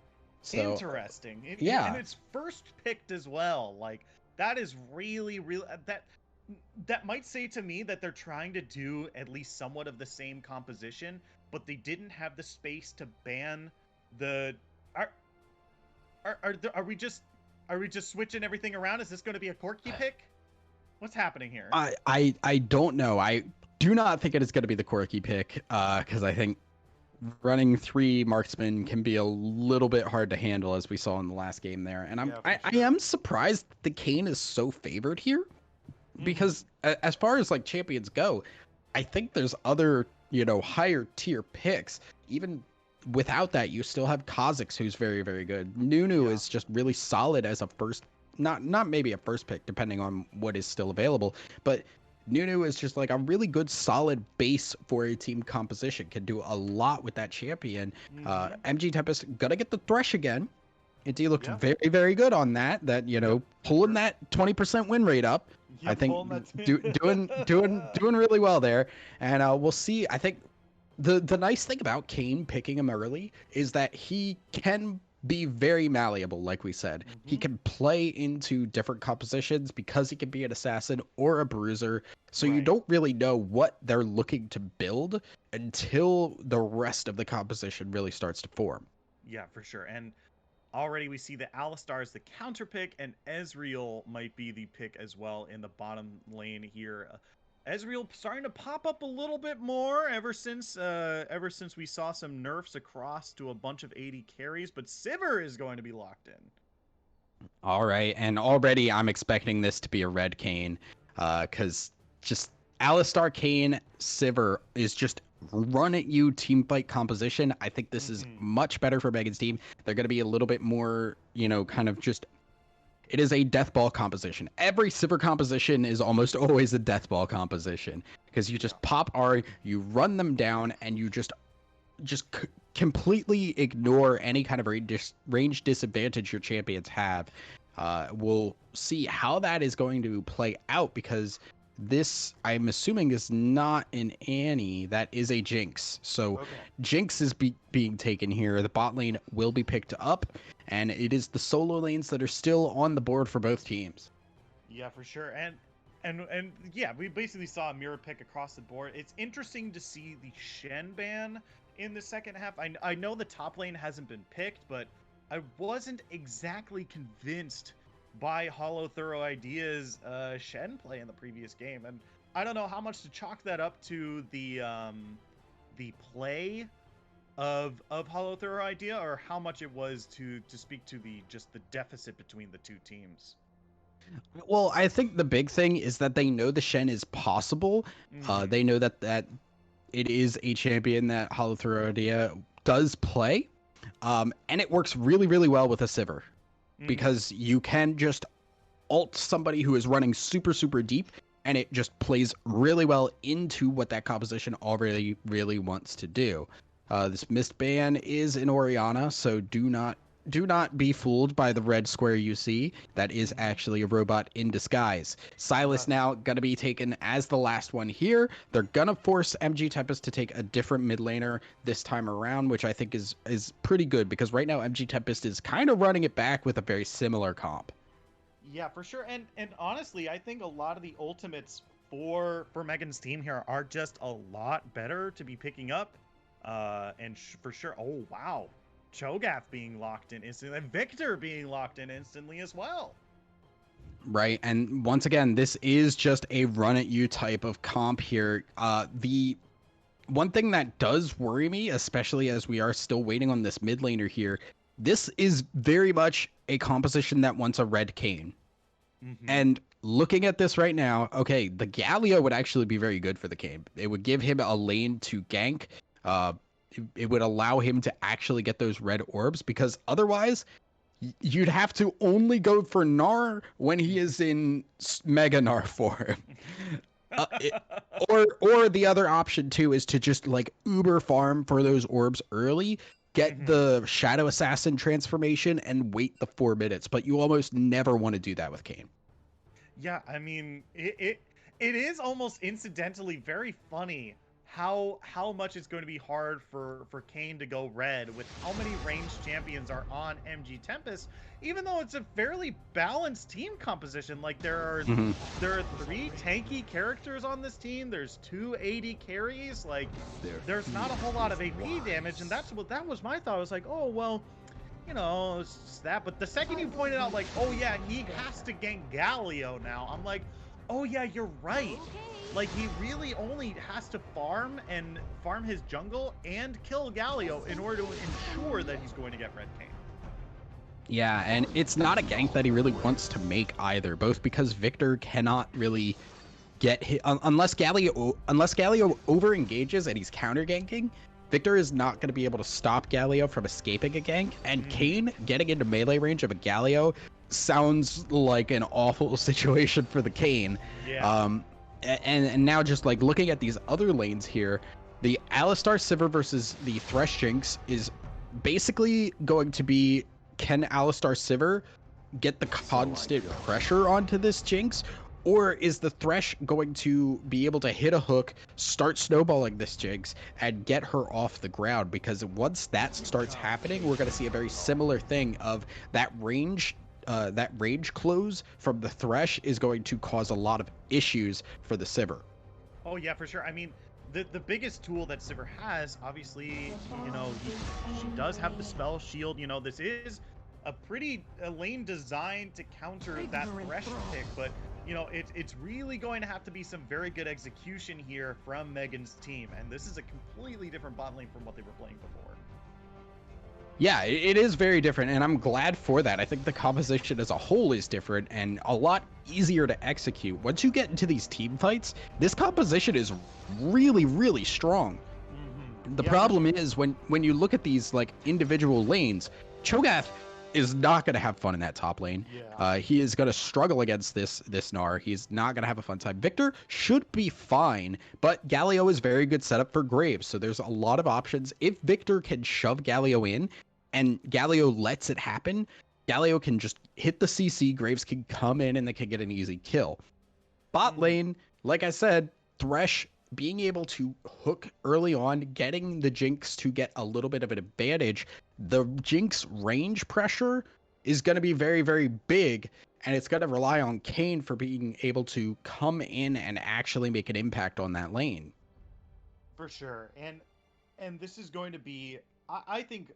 So interesting. Yeah. And it's first picked as well. Like, that is really that might say to me that they're trying to do at least somewhat of the same composition, but they didn't have the space to ban the Are we just switching everything around? Is this going to be a Corky pick? What's happening here? I don't know. I do not think it is going to be the Corky pick because I think running 3 marksmen can be a little bit hard to handle, as we saw in the last game there. And I am surprised the Kane is so favored here because as far as champions go, I think there's other higher tier picks. Even without that, you still have Kha'Zix, who's very, very good. Nunu is just really solid as a first, not maybe a first pick, depending on what is still available, but Nunu is just a really good, solid base for a team composition. Can do a lot with that champion. MG Tempest gonna get the Thresh again. And he looked very, very good on that. Pulling that 20% win rate up. I think doing really well there. And we'll see. I think the nice thing about Kane picking him early is that he can be very malleable, like we said. He can play into different compositions because he can be an assassin or a bruiser. So you don't really know what they're looking to build until the rest of the composition really starts to form. Yeah, for sure. And already we see that Alistar is the counter pick, and Ezreal might be the pick as well in the bottom lane here. Ezreal starting to pop up a little bit more ever since we saw some nerfs across to a bunch of 80 carries, but Sivir is going to be locked in. All right, and already I'm expecting this to be a red Kane, because just Alistar, Kane, Sivir is just run at you team fight composition. I think this is much better for Megan's team. They're going to be a little bit more, kind of just. It is a death ball composition. Every Sivir composition is almost always a death ball composition because you just pop R, you run them down, and you just completely ignore any kind of range disadvantage your champions have. We'll see how that is going to play out because this, I'm assuming, is not an Annie. That is a Jinx. So Jinx is being taken here. The bot lane will be picked up, and it is the solo lanes that are still on the board for both teams. Yeah, for sure. And yeah, we basically saw a mirror pick across the board. It's interesting to see the Shen ban in the second half. I know the top lane hasn't been picked, but I wasn't exactly convinced by Hollow Thorough Ideas Shen play in the previous game, and I don't know how much to chalk that up to the play of Hollow Thorough Idea, or how much it was to speak to the deficit between the two teams. Well, I think the big thing is that they know the Shen is possible. They know that it is a champion that Hollow Thorough Idea does play, and it works really, really well with a Sivir. Because you can just ult somebody who is running super, super deep, and it just plays really well into what that composition already really wants to do. This mist ban is in Orianna, so do not be fooled by the red square you see. That is actually a robot in disguise. Sylas now going to be taken as the last one here. They're going to force MG Tempest to take a different mid laner this time around, which I think is pretty good because right now MG Tempest is kind of running it back with a very similar comp. Yeah, for sure. And honestly, I think a lot of the ultimates for Megan's team here are just a lot better to be picking up. For sure, oh wow, Cho'Gath being locked in instantly, and Victor being locked in instantly as well. Right. And once again, this is just a run at you type of comp here. The one thing that does worry me, especially as we are still waiting on this mid laner here, this is very much a composition that wants a red Kayn. And looking at this right now, okay, the Galio would actually be very good for the Kayn. It would give him a lane to gank. It would allow him to actually get those red orbs, because otherwise you'd have to only go for Gnar when he is in Mega Gnar form. Or the other option too is to just like uber farm for those orbs early, get the Shadow Assassin transformation, and wait the 4 minutes. But you almost never want to do that with Kayn. Yeah, I mean, it is almost incidentally very funny how much it's going to be hard for Kayn to go red with how many ranged champions are on MG Tempest, even though it's a fairly balanced team composition. Like there are 3 tanky characters on this team. There's 2 AD carries. Like there's not a whole lot of AP damage, and that was my thought. I was like, oh well, you know, it's just that. But the second you pointed out, like, oh yeah, he has to gank Galio now, I'm like, oh yeah, you're right. Like, he really only has to farm his jungle and kill Galio in order to ensure that he's going to get red Kayn. Yeah, and it's not a gank that he really wants to make either, both because Victor cannot really get hit unless Galio over engages and he's counter ganking. Victor is not going to be able to stop Galio from escaping a gank, and Kayn getting into melee range of a Galio sounds like an awful situation for the Kayn. Yeah. And now just like looking at these other lanes here, the Alistar Sivir versus the Thresh Jinx is basically going to be, can Alistar Sivir get the constant pressure onto this Jinx, or is the Thresh going to be able to hit a hook, start snowballing this Jinx, and get her off the ground? Because once that starts happening, we're going to see a very similar thing of that range close from the Thresh is going to cause a lot of issues for the Sivir. Oh yeah, for sure. I mean, the biggest tool that Sivir has, obviously, you know, she does have the spell shield. You know, this is a lane designed to counter that Thresh pick, but you know, it's really going to have to be some very good execution here from Megan's team, and this is a completely different bot lane from what they were playing before. Yeah, it is very different, and I'm glad for that. I think the composition as a whole is different and a lot easier to execute. Once you get into these team fights, this composition is really, really strong. The problem is when you look at these like individual lanes, Cho'Gath is not going to have fun in that top lane. Yeah. He is going to struggle against this Gnar. He's not going to have a fun time. Victor should be fine, but Galio is very good setup for Graves, so there's a lot of options. If Victor can shove Galio in, and Galio lets it happen, Galio can just hit the CC, Graves can come in, and they can get an easy kill. Bot lane, like I said, Thresh being able to hook early on, getting the Jinx to get a little bit of an advantage. The Jinx range pressure is going to be very, very big, and it's going to rely on Kayn for being able to come in and actually make an impact on that lane. For sure. And this is going to be, I think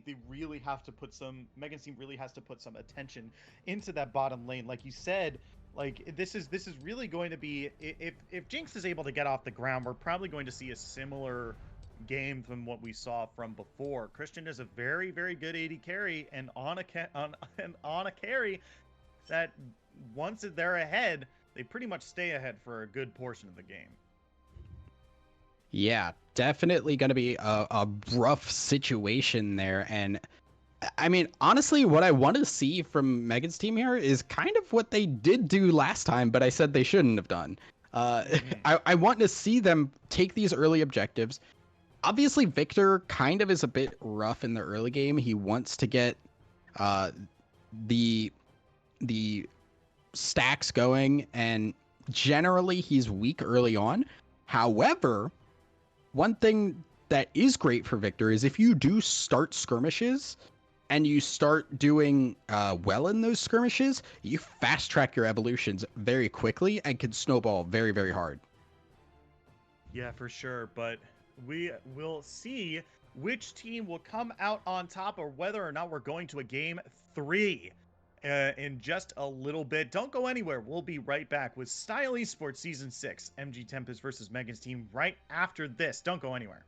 they really have to put Megan's team really has to put some attention into that bottom lane. Like you said, like this is really going to be, if Jinx is able to get off the ground, we're probably going to see a similar game from what we saw from before. Christian is a very, very good AD carry, and on a carry that once they're ahead, they pretty much stay ahead for a good portion of the game. Yeah, definitely going to be a rough situation there. And I mean, honestly, what I want to see from Megan's team here is kind of what they did do last time, but I said they shouldn't have done. I want to see them take these early objectives. Obviously, Victor kind of is a bit rough in the early game. He wants to get the stacks going, and generally he's weak early on. However, one thing that is great for Victor is if you do start skirmishes and you start doing well in those skirmishes, you fast track your evolutions very quickly and can snowball very, very hard. Yeah, for sure. But we will see which team will come out on top or whether or not we're going to a game 3 in just a little bit. Don't go anywhere. We'll be right back with Style Esports Season 6, MG Tempest versus Megan's team right after this. Don't go anywhere.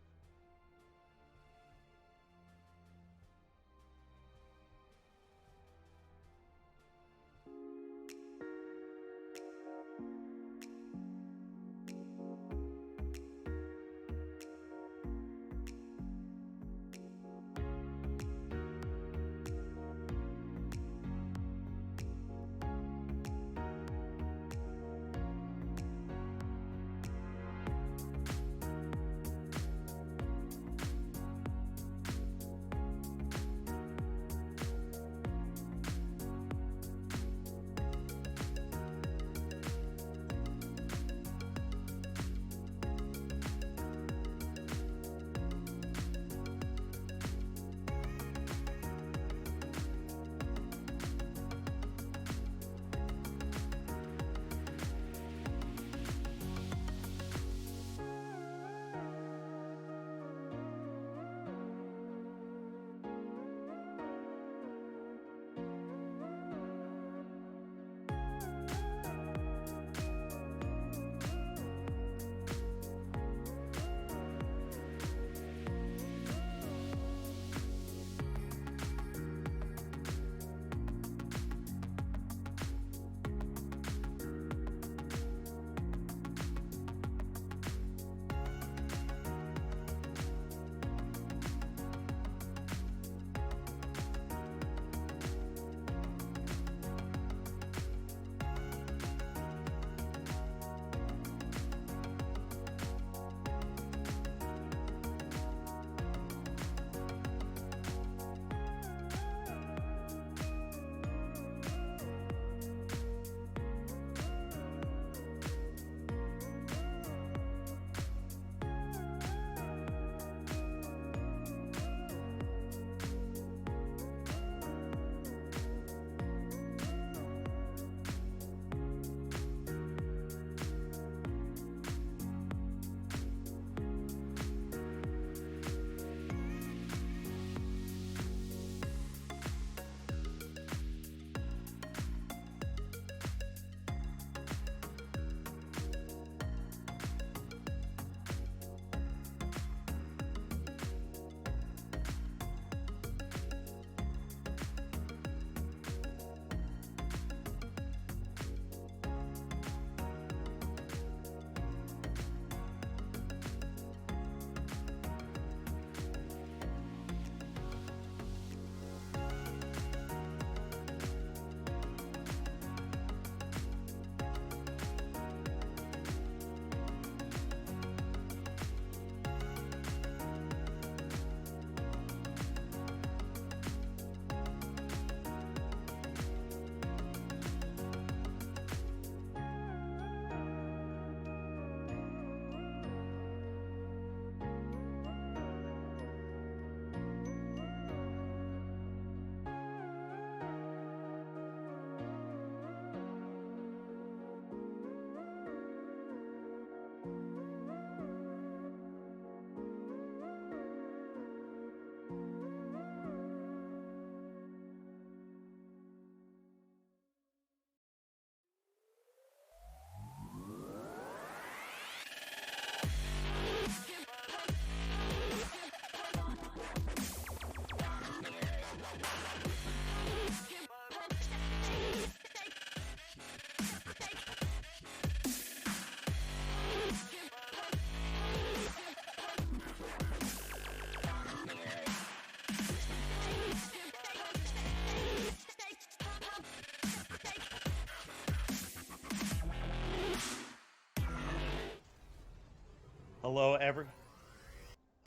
Hello,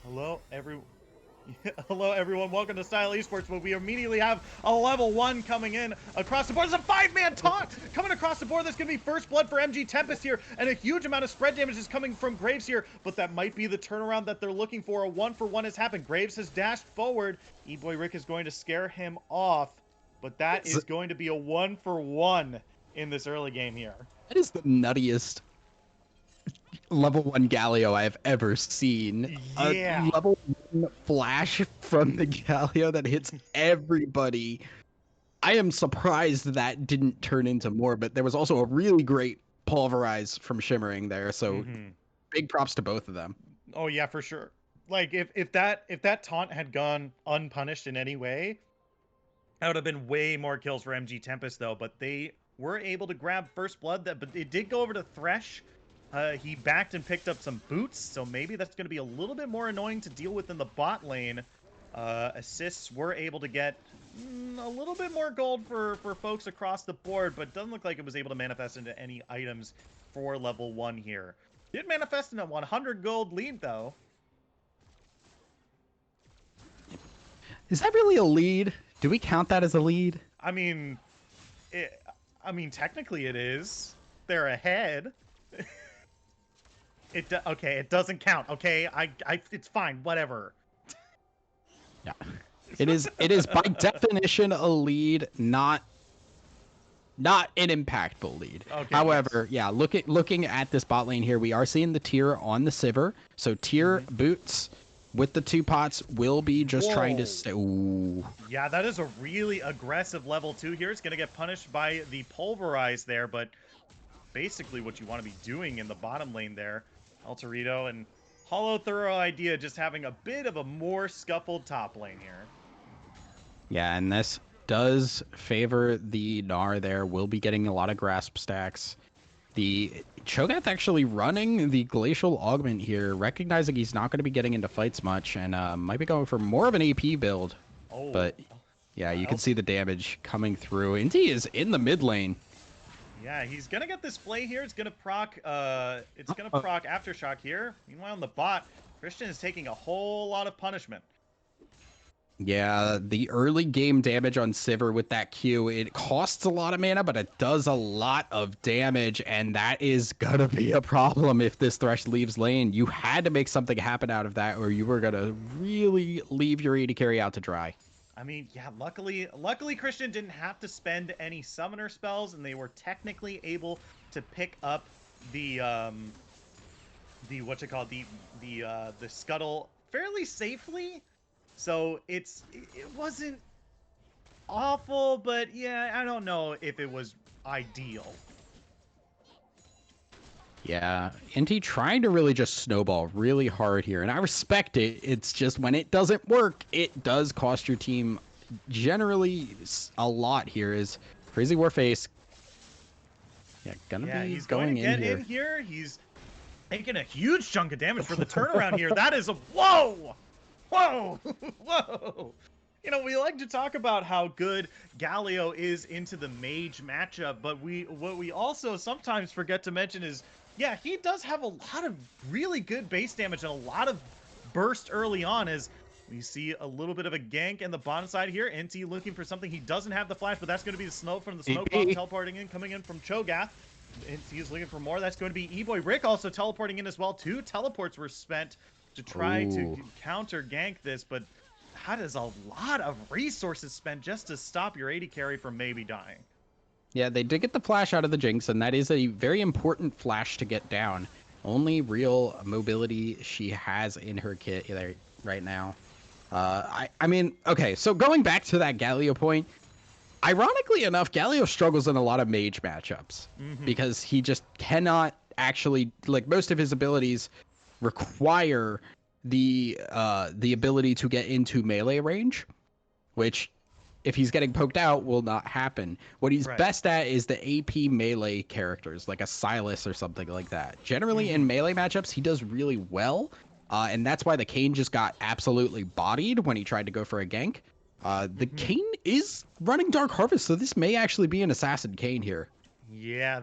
Hello, Hello, everyone. Welcome to Style Esports, where we immediately have a level 1 coming in across the board. There's a 5-man taunt coming across the board. That's going to be first blood for MG Tempest here, and a huge amount of spread damage is coming from Graves here, but that might be the turnaround that they're looking for. A 1-for-1 has happened. Graves has dashed forward. E-Boy Rick is going to scare him off, but that is going to be a 1-for-1 in this early game here. That is the nuttiest. level 1 Galio I have ever seen. Yeah. A level 1 flash from the Galio that hits everybody. I am surprised that didn't turn into more, but there was also a really great pulverize from Shimmering there, so big props to both of them. Oh yeah, for sure. Like if that taunt had gone unpunished in any way, that would have been way more kills for MG Tempest though, but they were able to grab first blood. But it did go over to Thresh. He backed and picked up some boots, so maybe that's going to be a little bit more annoying to deal with in the bot lane. Assists were able to get a little bit more gold for folks across the board, but doesn't look like it was able to manifest into any items for level 1 here. Did manifest in a 100 gold lead, though. Is that really a lead? Do we count that as a lead? I mean, technically it is. They're ahead. Okay, it doesn't count. Okay, it's fine. Whatever. Yeah, it is by definition a lead, not an impactful lead. Okay, however, yeah, looking at this bot lane here, we are seeing the tier on the Sivir. So tier boots with the 2 pots will be just trying to stay. Ooh. Yeah, that is a really aggressive level 2 here. It's going to get punished by the pulverize there, but basically what you want to be doing in the bottom lane there. El Torito and Hollow Thorough Idea just having a bit of a more scuffled top lane here. Yeah, and this does favor the Gnar there. Will be getting a lot of grasp stacks. The Cho'Gath actually running the Glacial Augment here, recognizing he's not going to be getting into fights much, and might be going for more of an AP build. Oh. But yeah, you can see the damage coming through. Inti is in the mid lane. Yeah, he's gonna get this play here. It's gonna proc proc Aftershock here. Meanwhile, on the bot, Christian is taking a whole lot of punishment. Yeah, the early game damage on Sivir with that Q, it costs a lot of mana, but it does a lot of damage, and that is gonna be a problem if this Thresh leaves lane. You had to make something happen out of that, or you were gonna really leave your AD carry out to dry. I mean, yeah, luckily Christian didn't have to spend any summoner spells, and they were technically able to pick up the scuttle fairly safely. So it wasn't awful, but yeah, I don't know if it was ideal. Yeah, Inti trying to really just snowball really hard here, and I respect it. It's just when it doesn't work, it does cost your team generally a lot here. Is Crazy Warface he's going to get in here. He's taking a huge chunk of damage for the turnaround here. That is a whoa! Whoa! Whoa! You know, we like to talk about how good Galio is into the mage matchup, but what we also sometimes forget to mention is, yeah, he does have a lot of really good base damage and a lot of burst early on, as we see a little bit of a gank in the bottom side here. NT looking for something. He doesn't have the flash, but that's going to be the smoke from the smoke bomb teleporting in, coming in from Cho'Gath. NT is looking for more. That's going to be E-Boy Rick also teleporting in as well. 2 teleports were spent to try to counter gank this, but that is a lot of resources spent just to stop your AD carry from maybe dying. Yeah, they did get the flash out of the Jinx, and that is a very important flash to get down. Only real mobility she has in her kit right now. I mean, okay, so going back to that Galio point, ironically enough, Galio struggles in a lot of mage matchups because he just cannot actually, like, most of his abilities require the ability to get into melee range, which if he's getting poked out will not happen. What he's best at is the AP melee characters, like a Silas or something like that. Generally in melee matchups, he does really well, and that's why the Kayn just got absolutely bodied when he tried to go for a gank. The Kayn is running Dark Harvest, so this may actually be an Assassin Kayn here. Yeah,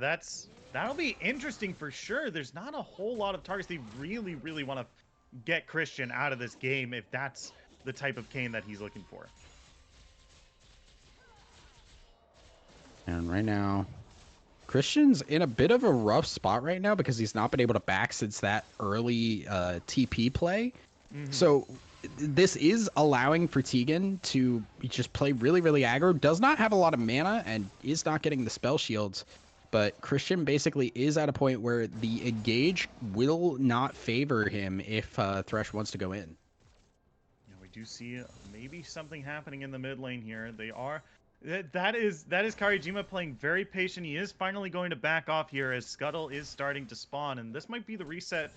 that'll be interesting for sure. There's not a whole lot of targets. They really, really want to get Christian out of this game if that's the type of Kayn that he's looking for. And right now, Christian's in a bit of a rough spot right now because he's not been able to back since that early TP play. So this is allowing for Tegan to just play really, really aggro. Does not have a lot of mana and is not getting the spell shields. but Christian basically is at a point where the engage will not favor him if Thresh wants to go in. Yeah, we do see maybe something happening in the mid lane here. They are... That is Karijima playing very patient. He is finally going to back off here as Scuttle is starting to spawn, and this might be the reset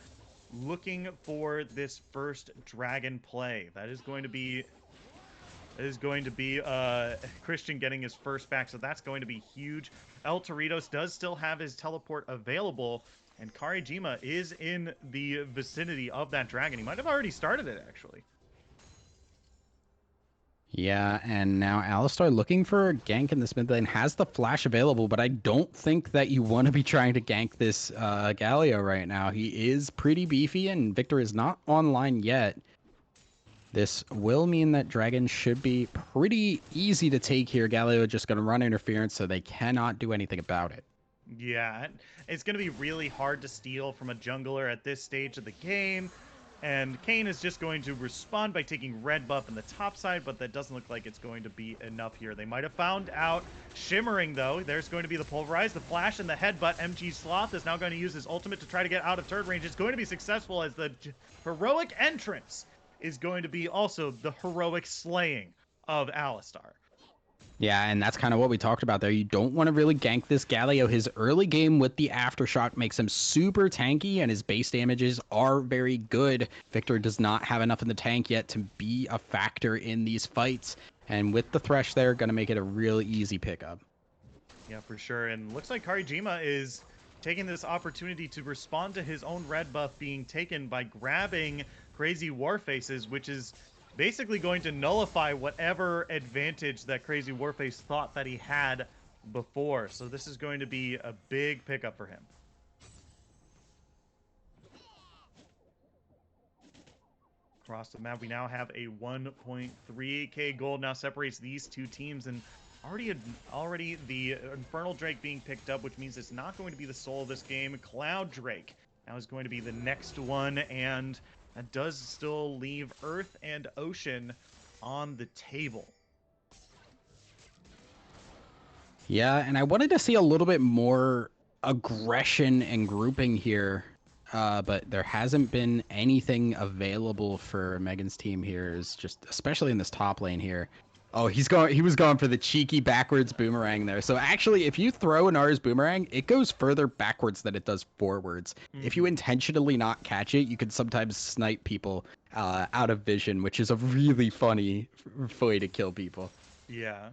looking for this first dragon play. That is going to be Christian getting his first back, so that's going to be huge. El Torritos does still have his teleport available, and Karijima is in the vicinity of that dragon. He might have already started it, actually. Yeah, and now Alistar looking for a gank in this mid lane has the flash available, but I don't think that you want to be trying to gank this Galio right now. He is pretty beefy, and Victor is not online yet. This will mean that Dragon should be pretty easy to take here. Galio just going to run interference, so they cannot do anything about it. Yeah, it's going to be really hard to steal from a jungler at this stage of the game. And Kayn is just going to respond by taking red buff in the top side, but that doesn't look like it's going to be enough here. They might have found out Shimmering, though. There's going to be the Pulverize, the Flash, and the Headbutt. MG Sloth is now going to use his ultimate to try to get out of turret range. It's going to be successful as the heroic entrance is going to be also the heroic slaying of Alistar. Yeah, and that's kind of what we talked about there. You don't want to really gank this Galio. His early game with the Aftershock makes him super tanky, and his base damages are very good. Victor does not have enough in the tank yet to be a factor in these fights. And with the Thresh there, going to make it a really easy pickup. Yeah, for sure. And looks like Karijima is taking this opportunity to respond to his own red buff being taken by grabbing Crazy Warfaces, which is basically going to nullify whatever advantage that Crazy Warface thought that he had before. So this is going to be a big pickup for him. Across the map, we now have a 1.3k gold now separates these two teams, and already the Infernal Drake being picked up, which means it's not going to be the soul of this game. Cloud Drake now is going to be the next one, and that does still leave Earth and Ocean on the table. Yeah, and I wanted to see a little bit more aggression and grouping here, but there hasn't been anything available for Megan's team here. Is just especially in this top lane here. Oh, he was going for the cheeky backwards boomerang there. So actually, if you throw an R's boomerang, it goes further backwards than it does forwards. Mm-hmm. If you intentionally not catch it, you can sometimes snipe people out of vision, which is a really funny way to kill people. Yeah.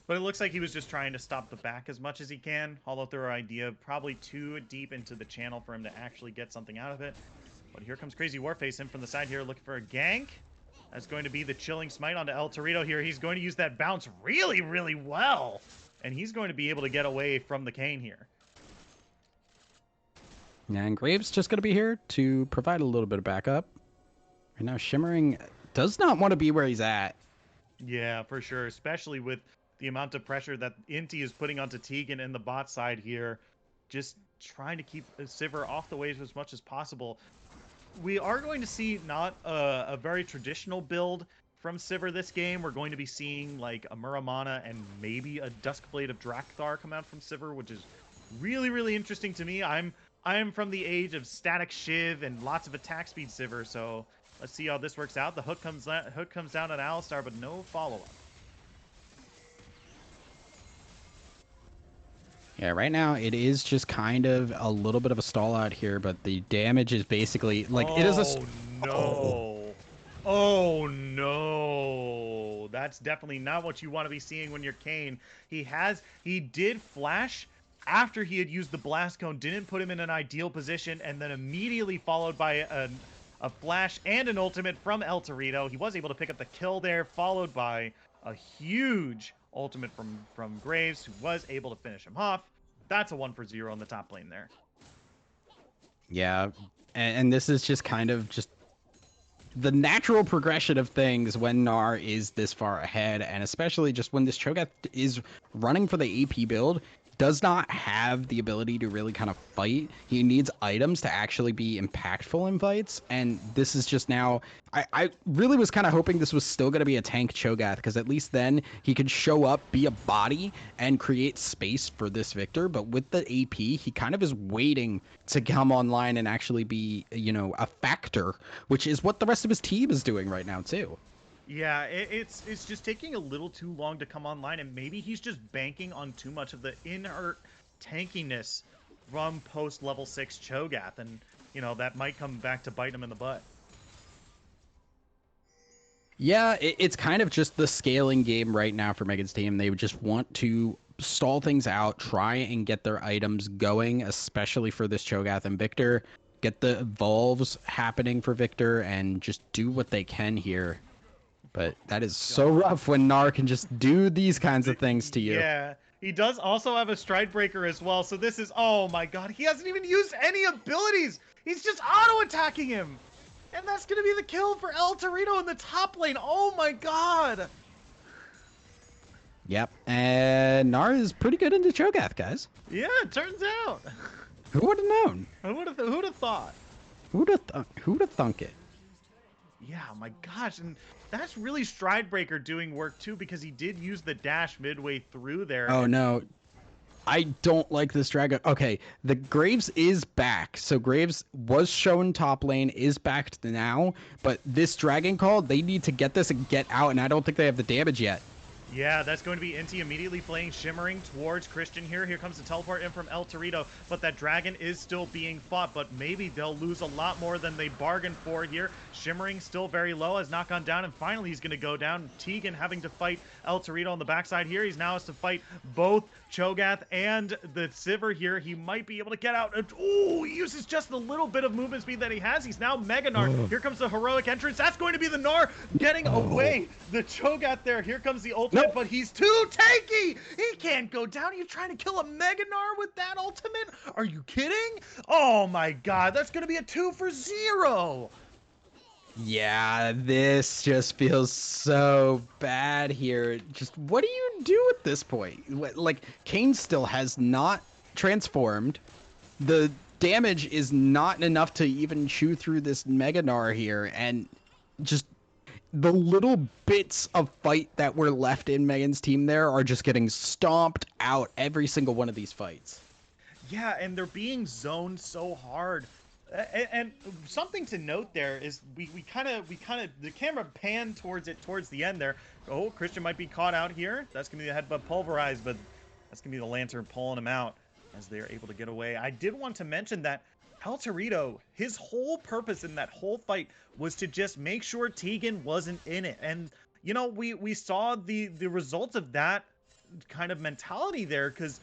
But it looks like he was just trying to stop the back as much as he can. Although through our idea, probably too deep into the channel for him to actually get something out of it. But here comes Crazy Warface in from the side here looking for a gank. That's going to be the Chilling Smite onto El Torito here. He's going to use that bounce really, really well. And he's going to be able to get away from the Kayn here. And Graves just going to be here to provide a little bit of backup. Right now, Shimmering does not want to be where he's at. Yeah, for sure. Especially with the amount of pressure that Inti is putting onto Tegan in the bot side here. Just trying to keep Sivir off the waves as much as possible. We are going to see not a very traditional build from Sivir this game. We're going to be seeing like a Muramana and maybe a Duskblade of Drakthar come out from Sivir, which is really, really interesting to me. I'm from the age of static Shiv and lots of attack speed Sivir, so let's see how this works out. The hook comes down on Alistar, but no follow-up. Yeah, right now it is just kind of a little bit of a stall out here, but the damage is basically like it is a. Oh no! That's definitely not what you want to be seeing when you're Kayn. He did flash after he had used the blast cone, didn't put him in an ideal position, and then immediately followed by a flash and an ultimate from El Torito. He was able to pick up the kill there, followed by a huge ultimate from Graves, who was able to finish him off. That's a 1-for-0 on the top lane there. Yeah, and this is just kind of just the natural progression of things when Gnar is this far ahead, and especially just when this Cho'Gath is running for the AP build, does not have the ability to really kind of fight. He needs items to actually be impactful in fights, and this is just now. I really was kind of hoping this was still going to be a tank Cho'Gath, because at least then he could show up, be a body, and create space for this Victor. But with the AP, he kind of is waiting to come online and actually be, you know, a factor, which is what the rest of his team is doing right now too. Yeah, it's just taking a little too long to come online, and maybe he's just banking on too much of the inert tankiness from post level 6 Cho'Gath, and you know that might come back to bite him in the butt. Yeah, it's kind of just the scaling game right now for Megan's team. They would just want to stall things out, try and get their items going, especially for this Cho'Gath and Victor. Get the evolves happening for Victor and just do what they can here. But that is so rough when Gnar can just do these kinds of things to you. Yeah, he does also have a Stride Breaker as well, so this is, oh my god, he hasn't even used any abilities! He's just auto-attacking him! And that's gonna be the kill for El Torito in the top lane, oh my god! Yep, and Gnar is pretty good into Cho'Gath, guys. Yeah, it turns out. Who would have known? Who'd have thought? Who'd have thunk it? Yeah, my gosh, and that's really Stride Breaker doing work too, because he did use the dash midway through there. Oh no, I don't like this dragon. Okay, the Graves is back. So Graves was shown top lane, is back now, but this dragon call, they need to get this and get out, and I don't think they have the damage yet. Yeah, that's going to be Inti immediately playing Shimmering towards Christian here. Here comes the teleport in from El Torito, but that dragon is still being fought, but maybe they'll lose a lot more than they bargained for here. Shimmering still very low, has not gone down, and finally he's going to go down. Tegan having to fight El Torito on the backside here. He's now has to fight both Cho'Gath and the Sivir here. He might be able to get out. Oh, he uses just the little bit of movement speed that he has. He's now Mega Gnar. Here comes the heroic entrance. That's going to be the Gnar getting away. The Cho'Gath there. Here comes the ultimate, but he's too tanky. He can't go down. Are you trying to kill a Mega Gnar with that ultimate? Are you kidding? Oh my god, that's going to be a 2 for 0. Yeah, this just feels so bad here. Just what do you do at this point? Like, Kayn still has not transformed. The damage is not enough to even chew through this Mega Gnar here, and just the little bits of fight that were left in Megan's team there are just getting stomped out every single one of these fights. Yeah, and they're being zoned so hard. And something to note there is we kind of the camera panned towards the end there. Oh, Christian might be caught out here. That's gonna be the headbutt pulverized, but that's gonna be the Lantern pulling him out as they're able to get away. I did want to mention that El Torito, his whole purpose in that whole fight was to just make sure Tegan wasn't in it, and you know we saw the results of that kind of mentality there, because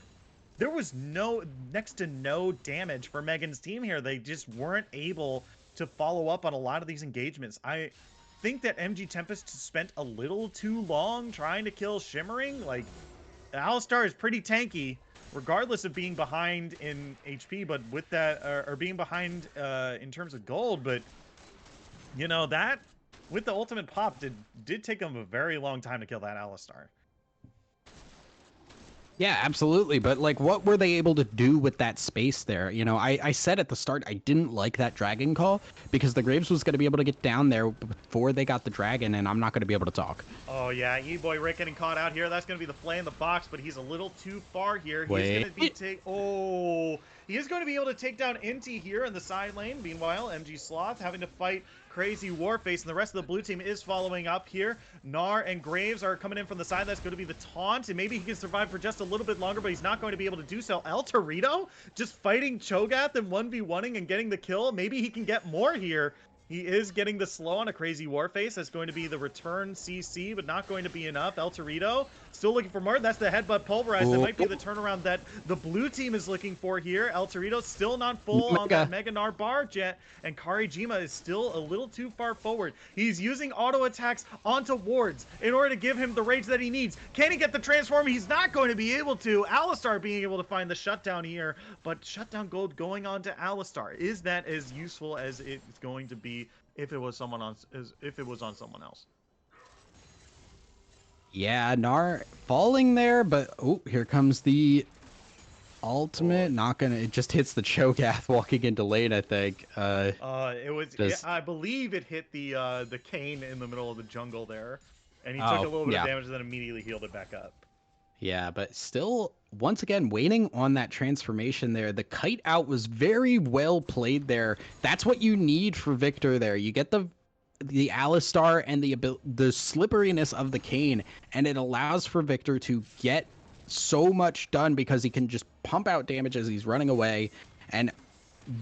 there was next to no damage for Megan's team here. They just weren't able to follow up on a lot of these engagements. I think that MG Tempest spent a little too long trying to kill Shimmering. Like, Alistar is pretty tanky, regardless of being behind in HP, but with that, or being behind in terms of gold. But, you know, that, with the ultimate pop, did take him a very long time to kill that Alistar. Yeah, absolutely. But like, what were they able to do with that space there? You know, I said at the start, I didn't like that dragon call because the Graves was going to be able to get down there before they got the dragon, and I'm not going to be able to talk. Oh yeah, E-Boy Rick getting caught out here. That's going to be the play in the box, but he's a little too far here. Wait. He's going to be he is going to be able to take down Inti here in the side lane. Meanwhile, MG Sloth having to fight Crazy Warface, and the rest of the blue team is following up here. Gnar and Graves are coming in from the side. That's going to be the taunt, and maybe he can survive for just a little bit longer, but he's not going to be able to do so. El Torito just fighting Cho'Gath and 1v1ing and getting the kill. Maybe he can get more here. He is getting the slow on a Crazy Warface. That's going to be the return CC, but not going to be enough. El Torito still looking for more. That's the headbutt pulverized. That might be the turnaround that the blue team is looking for here. El Torito still not full on that Mega Gnar bar jet, and Karijima is still a little too far forward. He's using auto attacks onto wards in order to give him the rage that he needs. Can he get the transform? He's not going to be able to. Alistar being able to find the shutdown here, but shutdown gold going on to Alistar. Is that as useful as it's going to be if it was on someone else? Yeah, Gnar falling there, but oh, here comes the Ultimate, not gonna. It just hits the Cho'Gath walking into lane, I think. I believe it hit the Kane in the middle of the jungle there, and he took a Oh, little bit of yeah. damage, and then immediately healed it back up. Yeah, but still, once again, waiting on that transformation there. The kite out was very well played there. That's what you need for Victor there. You get the Alistar and the slipperiness of the Kane, and it allows for Victor to get so much done because he can just pump out damage as he's running away. And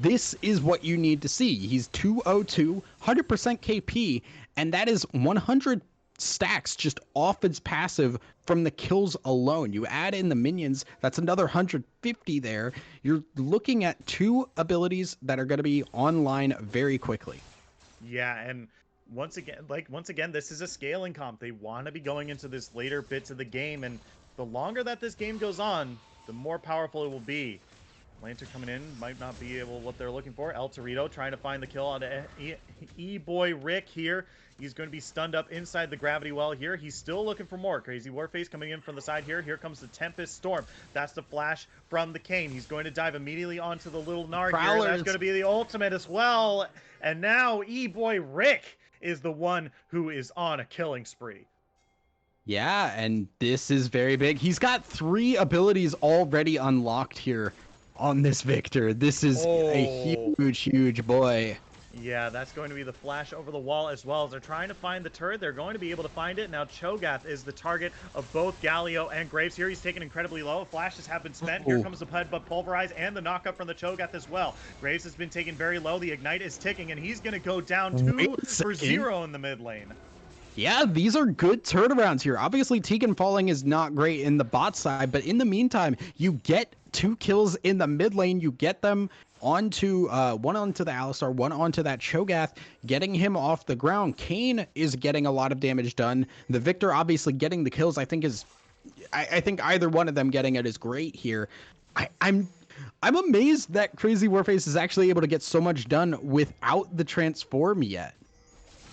this is what you need to see. He's 202, 100% KP, and that is 100 stacks just off its passive from the kills alone. You add in the minions, that's another 150 there. You're looking at two abilities that are going to be online very quickly. Yeah, and once again, this is a scaling comp. They want to be going into this later bits of the game, and the longer that this game goes on, the more powerful it will be. Lancer coming in, might not be able what they're looking for. El Torito trying to find the kill on E-Boy Rick here. He's going to be stunned up inside the gravity well here. He's still looking for more. Crazy Warface coming in from the side here. Here comes the Tempest Storm. That's the flash from the Kane. He's going to dive immediately onto the little Gnar here. That's going to be the ultimate as well. And now E-Boy Rick is the one who is on a killing spree. Yeah, and this is very big. He's got 3 abilities already unlocked here on this Victor. This is a huge boy. Yeah, that's going to be the flash over the wall as well. As they're trying to find the turret, they're going to be able to find it. Now Cho'Gath is the target of both Galio and Graves here. He's taken incredibly low. Flashes have been spent. Here comes the Headbutt Pulverize and the knockup from the Cho'Gath as well. Graves has been taken very low. The Ignite is ticking, and he's going to go down 2 for 0 in the mid lane. Yeah, these are good turnarounds here. Obviously, Tegan falling is not great in the bot side, but in the meantime, you get 2 kills in the mid lane. You get them onto one onto the Alistar, one onto that Cho'Gath, getting him off the ground. Kane is getting a lot of damage done. The Victor obviously getting the kills. I think either one of them getting it is great here. I'm amazed that Crazy Warface is actually able to get so much done without the transform yet.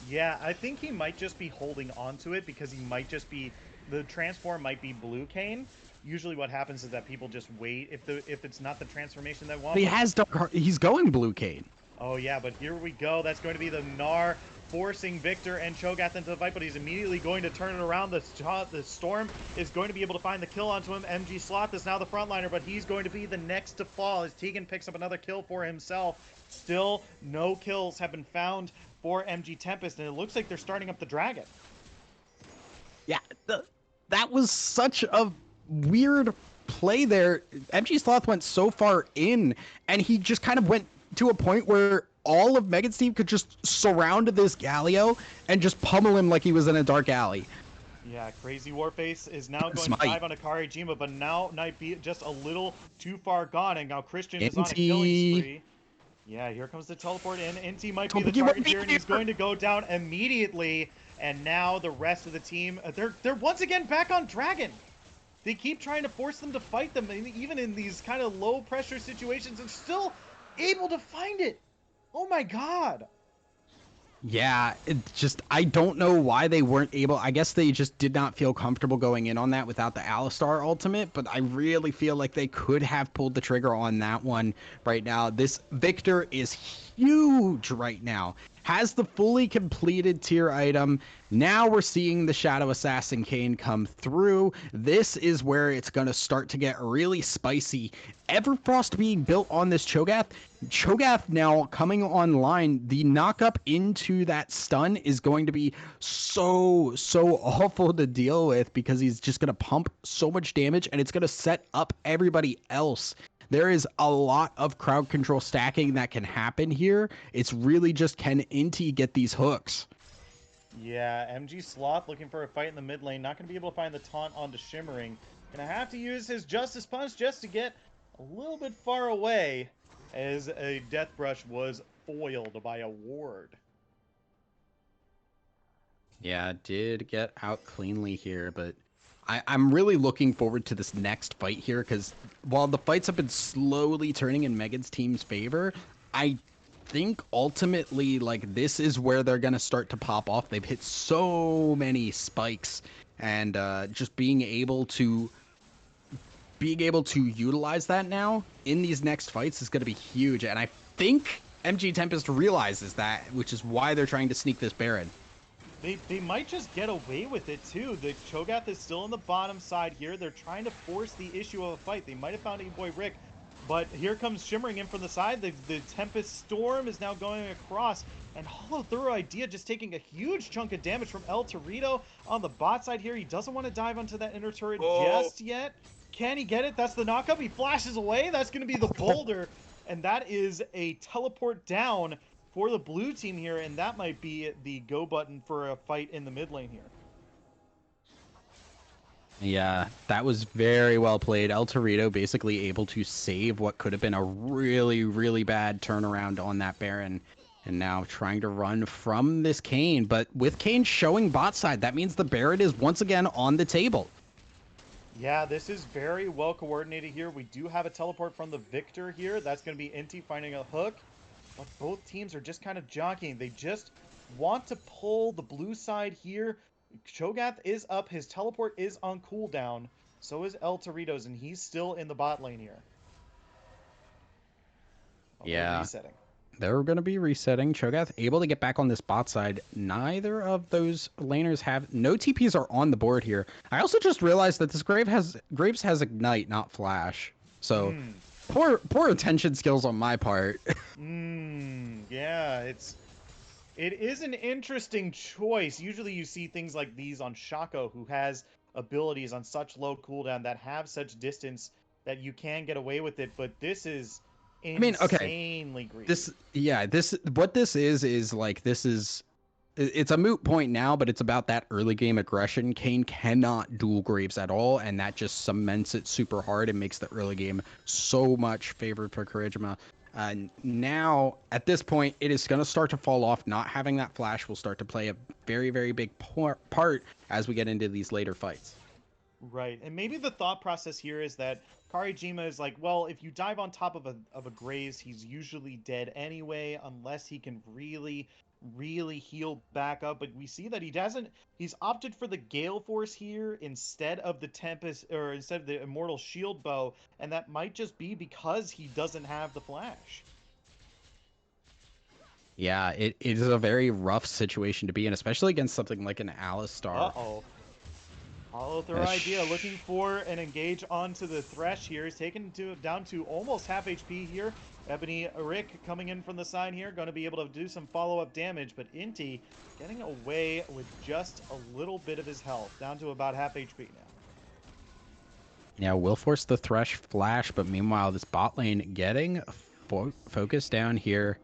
Yeah, I think he might just be holding on to it because he might just be the transform might be blue Kane. Usually what happens is that people just wait if it's not the transformation they want. He's going blue Kane. Oh yeah, but here we go. That's going to be the Gnar forcing Victor and Cho'Gath into the fight, but he's immediately going to turn it around. The Storm is going to be able to find the kill onto him. MG Sloth is now the frontliner, but he's going to be the next to fall as Tegan picks up another kill for himself. Still, no kills have been found for MG Tempest, and it looks like they're starting up the Dragon. Yeah, that was such a weird play there. MG Sloth went so far in, and he just kind of went to a point where all of Megan's team could just surround this Galio and just pummel him like he was in a dark alley. Yeah, Crazy Warface is now going to dive on Akari Jima, but now might be just a little too far gone, and now Christian is on a killing spree. Yeah, here comes the teleport in. Inti might be the target here, and he's going to go down immediately. And now the rest of the team, they're once again back on Dragon. They keep trying to force them to fight them, even in these kind of low-pressure situations, and still able to find it. Oh my god. Yeah, I don't know why they weren't able. I guess they just did not feel comfortable going in on that without the Alistar ultimate, but I really feel like they could have pulled the trigger on that one right now. This Victor is huge right now. Has the fully completed tier item. Now we're seeing the Shadow Assassin Kane come through. This is where it's going to start to get really spicy. Everfrost being built on this Cho'Gath. Cho'Gath now coming online. The knockup into that stun is going to be so awful to deal with because he's just going to pump so much damage, and it's going to set up everybody else. There is a lot of crowd control stacking that can happen here. It's really just, can Inti get these hooks? Yeah, MG Sloth looking for a fight in the mid lane. Not going to be able to find the taunt onto Shimmering. Going to have to use his Justice Punch just to get a little bit far away, as a Death Brush was foiled by a ward. Yeah, did get out cleanly here, but I'm really looking forward to this next fight here, because while the fights have been slowly turning in Megan's team's favor, I think ultimately, like, this is where they're going to start to pop off. They've hit so many spikes, and just being able to being able to utilize that now in these next fights is going to be huge. And I think MG Tempest realizes that, which is why they're trying to sneak this Baron. They might just get away with it too. The Cho'Gath is still on the bottom side here. They're trying to force the issue of a fight. They might have found A-Boy Rick, but here comes Shimmering in from the side. The Tempest Storm is now going across, and Hollow Thorough Idea just taking a huge chunk of damage from El Torito on the bot side here. He doesn't want to dive onto that inner turret just yet. Can he get it? That's the knockup. He flashes away. That's going to be the boulder, and that is a teleport down for the blue team here, and that might be the go button for a fight in the mid lane here. Yeah, that was very well played. El Torito basically able to save what could have been a really, really bad turnaround on that Baron. And now trying to run from this Kayn. But with Kayn showing bot side, that means the Baron is once again on the table. Yeah, this is very well coordinated here. We do have a teleport from the Victor here. That's going to be Inti finding a hook. But both teams are just kind of jockeying. They just want to pull the blue side here. Cho'Gath is up. His teleport is on cooldown. So is El Torito's, and he's still in the bot lane here. Yeah. Resetting. They're going to be resetting. Cho'Gath able to get back on this bot side. Neither of those laners have... No TPs are on the board here. I also just realized that this Graves has Ignite, not Flash. So... Poor attention skills on my part. Yeah, it is an interesting choice. Usually you see things like these on Shaco, who has abilities on such low cooldown that have such distance that you can get away with it, but this is insanely greedy. It's a moot point now, but it's about that early game aggression. Kayn cannot duel Graves at all, and that just cements it super hard and makes the early game so much favored for Charisma. Now, at this point, it is going to start to fall off. Not having that flash will start to play a very, very big part as we get into these later fights. Right, and maybe the thought process here is that Karijima is like, well, if you dive on top of a Graves, he's usually dead anyway, unless he can really heal back up. But we see that he's opted for the Gale Force here instead of the Tempest, or instead of the Immortal Shield Bow, and that might just be because he doesn't have the flash. Yeah, it is a very rough situation to be in, especially against something like an Alistar. Hollow Throw Idea looking for an engage onto the Thresh here. He's taken down to almost half HP here. Ebony Rick coming in from the side here, going to be able to do some follow-up damage, but Inti getting away with just a little bit of his health, down to about half HP now. Yeah, will force the Thresh flash, but meanwhile, this bot lane getting focused down here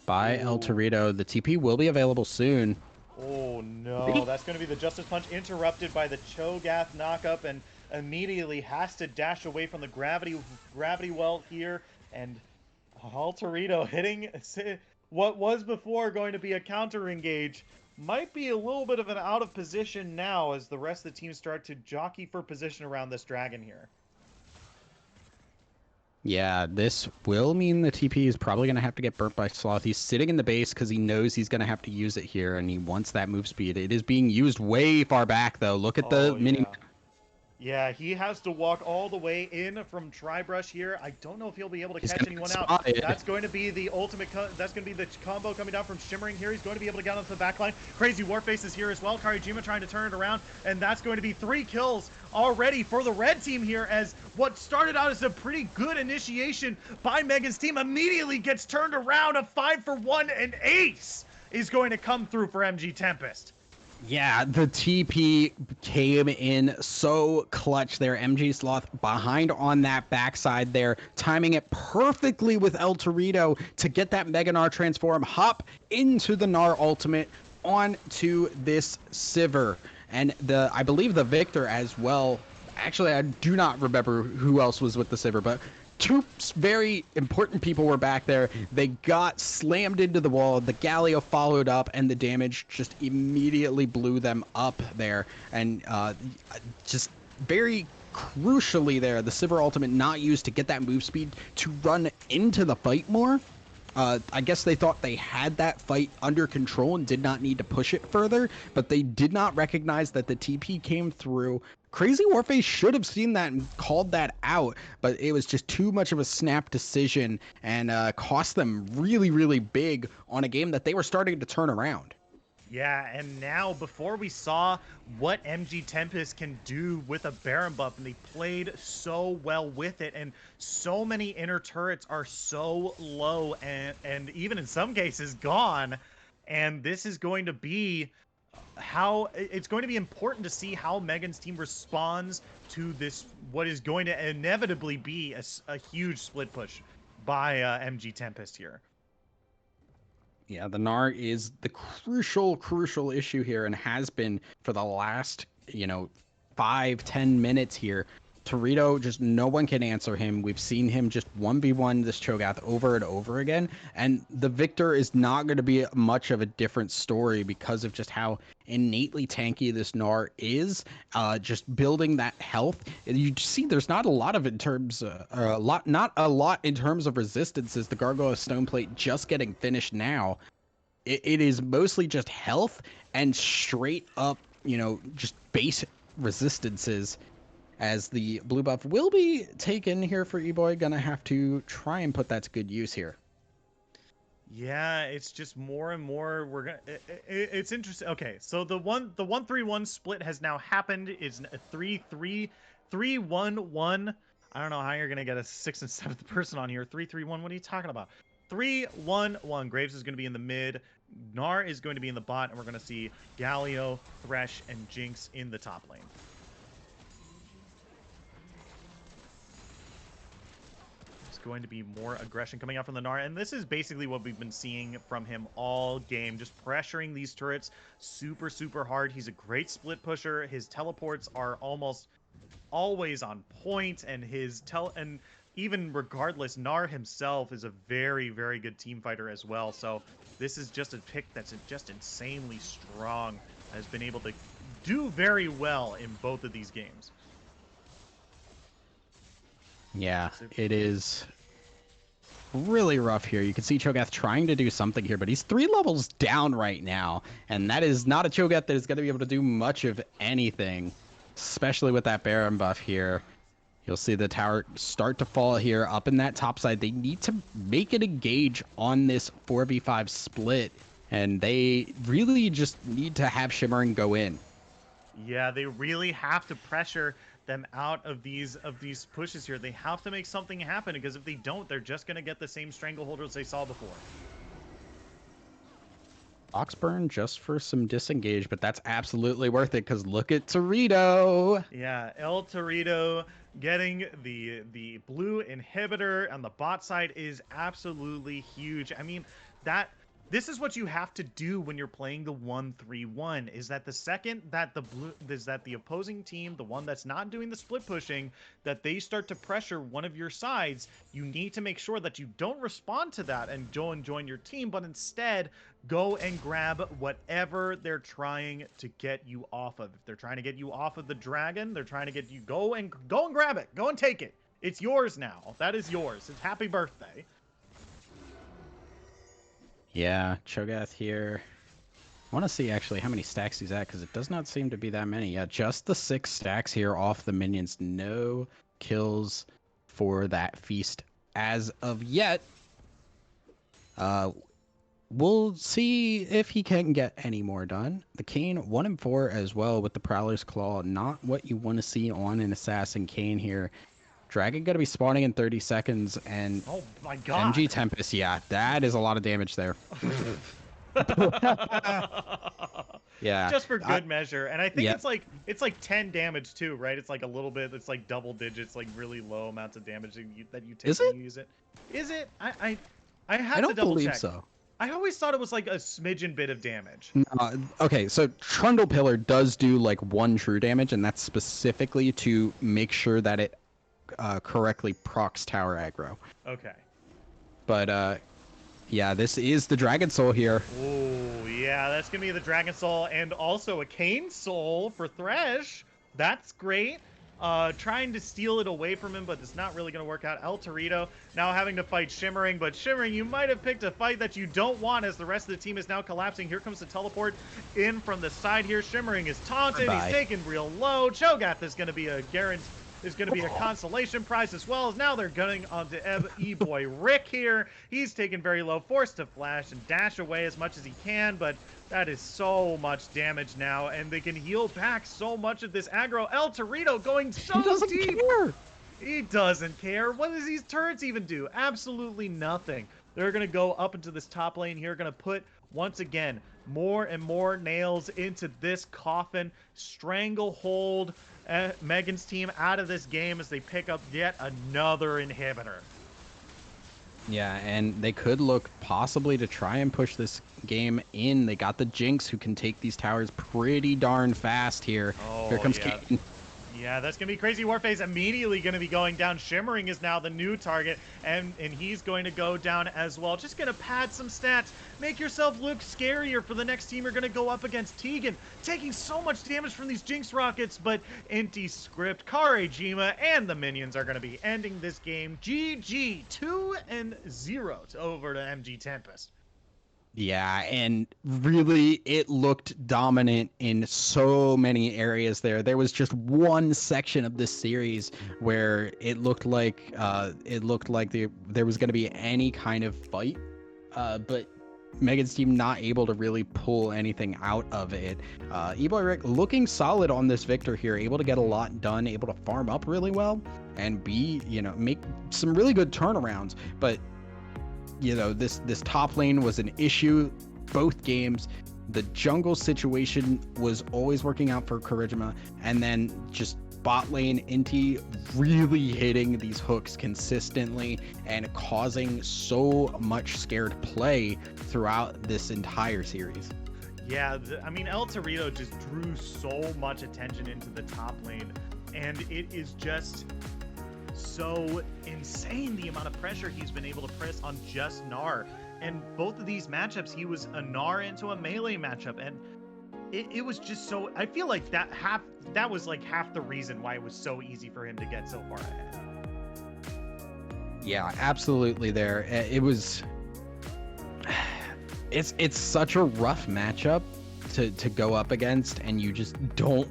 by El Torito. The TP will be available soon. Oh no, that's going to be the Justice Punch interrupted by the Cho'Gath knockup, and immediately has to dash away from the gravity welt here, and El Torito hitting what was before going to be a counter engage. Might be a little bit of an out of position now as the rest of the team start to jockey for position around this dragon here. Yeah, this will mean the TP is probably going to have to get burnt by Sloth. He's sitting in the base because he knows he's going to have to use it here, and he wants that move speed. It is being used way far back, though. Look at the mini... Yeah, he has to walk all the way in from Tribrush here. I don't know if he'll be able to catch anyone out. That's going to be the ultimate. That's going to be the combo coming down from Shimmering here. He's going to be able to get onto the backline. Crazy Warface is here as well. Karijima trying to turn it around, and that's going to be 3 kills already for the red team here, as what started out as a pretty good initiation by Megan's team immediately gets turned around. A 5-for-1 and ace is going to come through for MG Tempest. Yeah, the TP came in so clutch there. MG Sloth behind on that backside there, timing it perfectly with El Torito to get that Mega Gnar transform, hop into the Gnar ultimate onto this Sivir. And I believe the Victor as well. Actually, I do not remember who else was with the Sivir, but 2 very important people were back there. They got slammed into the wall. The Galio followed up, and the damage just immediately blew them up there. And just very crucially there, the Sivir ultimate not used to get that move speed to run into the fight more. I guess they thought they had that fight under control and did not need to push it further, but they did not recognize that the TP came through Crazy Warface should have seen that and called that out, but it was just too much of a snap decision and cost them really, really big on a game that they were starting to turn around. Yeah, and now before we saw what MG Tempest can do with a Baron buff, and they played so well with it, and so many inner turrets are so low and even in some cases gone, and this is going to be how it's going to be important to see how Megan's team responds to this, what is going to inevitably be a huge split push by MG Tempest here. Yeah, the Gnar is the crucial issue here and has been for the last, 5-10 minutes here. Torito, just no one can answer him. We've seen him just 1v1 this Cho'Gath over and over again. And the Victor is not going to be much of a different story because of just how innately tanky this Gnar is. Just building that health. You see there's not a lot of in terms not a lot in terms of resistances. The Gargoyle Stoneplate just getting finished now. It is mostly just health and straight up, just base resistances. As the blue buff will be taken here for E-Boy, gonna have to try and put that to good use here. Yeah, it's just more and more we're gonna. It's interesting. Okay, so the 1-3-1 split has now happened. It's a 3-3-1-1. I don't know how you're gonna get a 6th and 7th person on here. 3-3-1. What are you talking about? 3-1-1. Graves is gonna be in the mid. Gnar is going to be in the bot, and we're gonna see Galio, Thresh, and Jinx in the top lane. Going to be more aggression coming out from the Gnar, and this is basically what we've been seeing from him all game, just pressuring these turrets super hard. He's a great split pusher. His teleports are almost always on point, and and even regardless, Gnar himself is a very good team fighter as well. So this is just a pick that's just insanely strong, has been able to do very well in both of these games. Yeah, it is really rough here. You can see Cho'Gath trying to do something here, but he's 3 levels down right now, and that is not a Cho'Gath that is going to be able to do much of anything, especially with that Baron buff here. You'll see the tower start to fall here up in that top side. They need to make it engage on this 4v5 split, and they really just need to have Shimmering go in. Yeah, they really have to pressure them out of these pushes here. They have to make something happen, because if they don't, they're just going to get the same strangleholders they saw before. Oxburn just for some disengage, but that's absolutely worth it, because look at Torito. Yeah, El Torito getting the blue inhibitor on the bot side is absolutely huge. I mean, this is what you have to do when you're playing the 1-3-1, is that the second that the opposing team, the one that's not doing the split pushing, that they start to pressure one of your sides, you need to make sure that you don't respond to that and join your team, but instead go and grab whatever they're trying to get you off of. If they're trying to get you off of the dragon, they're trying to get you, go and grab it. Go and take it. It's yours now. That is yours. It's happy birthday. Yeah, Cho'Gath here. I want to see actually how many stacks he's at, because it does not seem to be that many. Yeah, just the 6 stacks here off the minions. No kills for that feast as of yet. We'll see if he can get any more done. The Kayn 1-4 as well with the Prowler's Claw. Not what you want to see on an Assassin Kayn here. Dragon gonna be spawning in 30 seconds, and oh my god, MG Tempest, yeah, that is a lot of damage there. Yeah, just for good measure. And I think it's like 10 damage too, right? It's like a little bit, it's like double digits, like really low amounts of damage that you take when you use it. Is it? I have to double check. So. I always thought it was like a smidgen bit of damage. Okay, so Trundle Pillar does do like 1 true damage, and that's specifically to make sure that it correctly procs tower aggro. Okay. But yeah, this is the Dragon Soul here. Oh yeah, that's gonna be the Dragon Soul, and also a Kayn Soul for Thresh. That's great. trying to steal it away from him, but it's not really going to work out. El Torito now having to fight Shimmering, but Shimmering, you might have picked a fight that you don't want as the rest of the team is now collapsing. Here comes the teleport in from the side here. Shimmering is taunted. Bye-bye. He's taken real low. Cho'Gath is going to be a guarantee. There's going to be a consolation prize as well, as now they're gunning onto E-Boy Rick here. He's taken very low, forced to flash and dash away as much as he can, but that is so much damage now, and they can heal back so much of this aggro. El Torito going so deep. Care. He doesn't care. What does these turrets even do? Absolutely nothing. They're going to go up into this top lane here, going to put, once again, more and more nails into this coffin. Stranglehold Megan's team out of this game as they pick up yet another inhibitor. Yeah, and they could look possibly to try and push this game in. They got the Jinx, who can take these towers pretty darn fast here. Oh, here comes yeah. Kayn. Yeah, that's going to be crazy. Warface immediately going to be going down. Shimmering is now the new target, and he's going to go down as well. Just going to pad some stats. Make yourself look scarier for the next team you're going to go up against. Tegan taking so much damage from these Jinx rockets, but Inti Script, Karejima, and the minions are going to be ending this game. GG, 2-0 over to MG Tempest. Yeah, and really, it looked dominant in so many areas there. There was just one section of this series where it looked like there was going to be any kind of fight, but Megan's team not able to really pull anything out of it. E-Boy Rick looking solid on this victor here, able to get a lot done, able to farm up really well, and make some really good turnarounds, but this top lane was an issue both games. The jungle situation was always working out for Karejima, and then just bot lane Inti really hitting these hooks consistently and causing so much scared play throughout this entire series. Yeah, I mean, El Torito just drew so much attention into the top lane, and it is just so insane the amount of pressure he's been able to press on just Gnar. And both of these matchups, he was a Gnar into a melee matchup, and it was just so, I feel like that was like half the reason why it was so easy for him to get so far ahead. Yeah, absolutely there. It's such a rough matchup to go up against, and you just don't,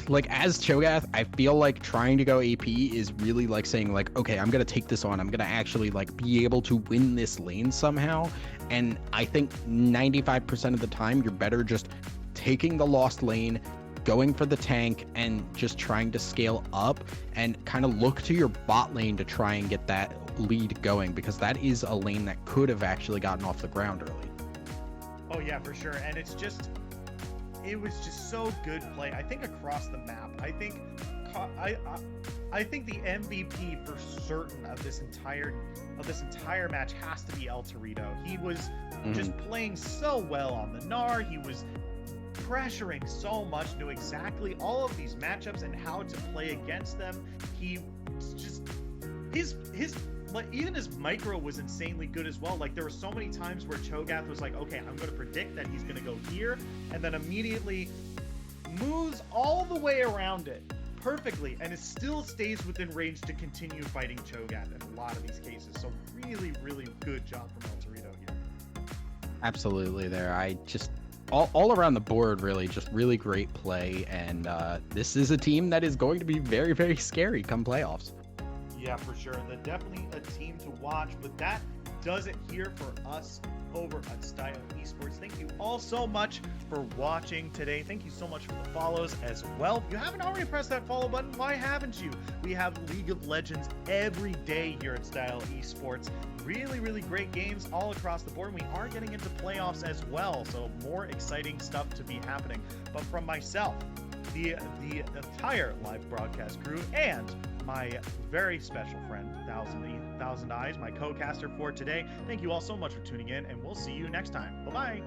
like, as Cho'Gath, I feel like trying to go AP is really like saying like, okay, I'm gonna take this on, I'm gonna actually like be able to win this lane somehow. And I think 95% of the time you're better just taking the lost lane, going for the tank, and just trying to scale up and kind of look to your bot lane to try and get that lead going, because that is a lane that could have actually gotten off the ground early. Oh yeah, for sure. And it was just so good play. I think across the map, I think the MVP for certain of this entire match has to be El Torito. He was just playing so well on the Gnar. He was pressuring so much, knew exactly all of these matchups and how to play against them. He just his like, even his micro was insanely good as well. Like, there were so many times where Cho'Gath was like, okay, I'm going to predict that he's going to go here, and then immediately moves all the way around it perfectly, and it still stays within range to continue fighting Cho'Gath in a lot of these cases. So really, really good job from El Torito here. Absolutely there. I just, all around the board, really, just really great play, and this is a team that is going to be very, very scary come playoffs. Yeah, for sure. They're definitely a team to watch, but that does it here for us over at Style Esports. Thank you all so much for watching today. Thank you so much for the follows as well. If you haven't already pressed that follow button, why haven't you? We have League of Legends every day here at Style Esports. Really, really great games all across the board. We are getting into playoffs as well, so more exciting stuff to be happening. But from myself, the entire live broadcast crew, and my very special friend, Thousand Eyes, my co-caster for today, thank you all so much for tuning in, and we'll see you next time. Bye-bye.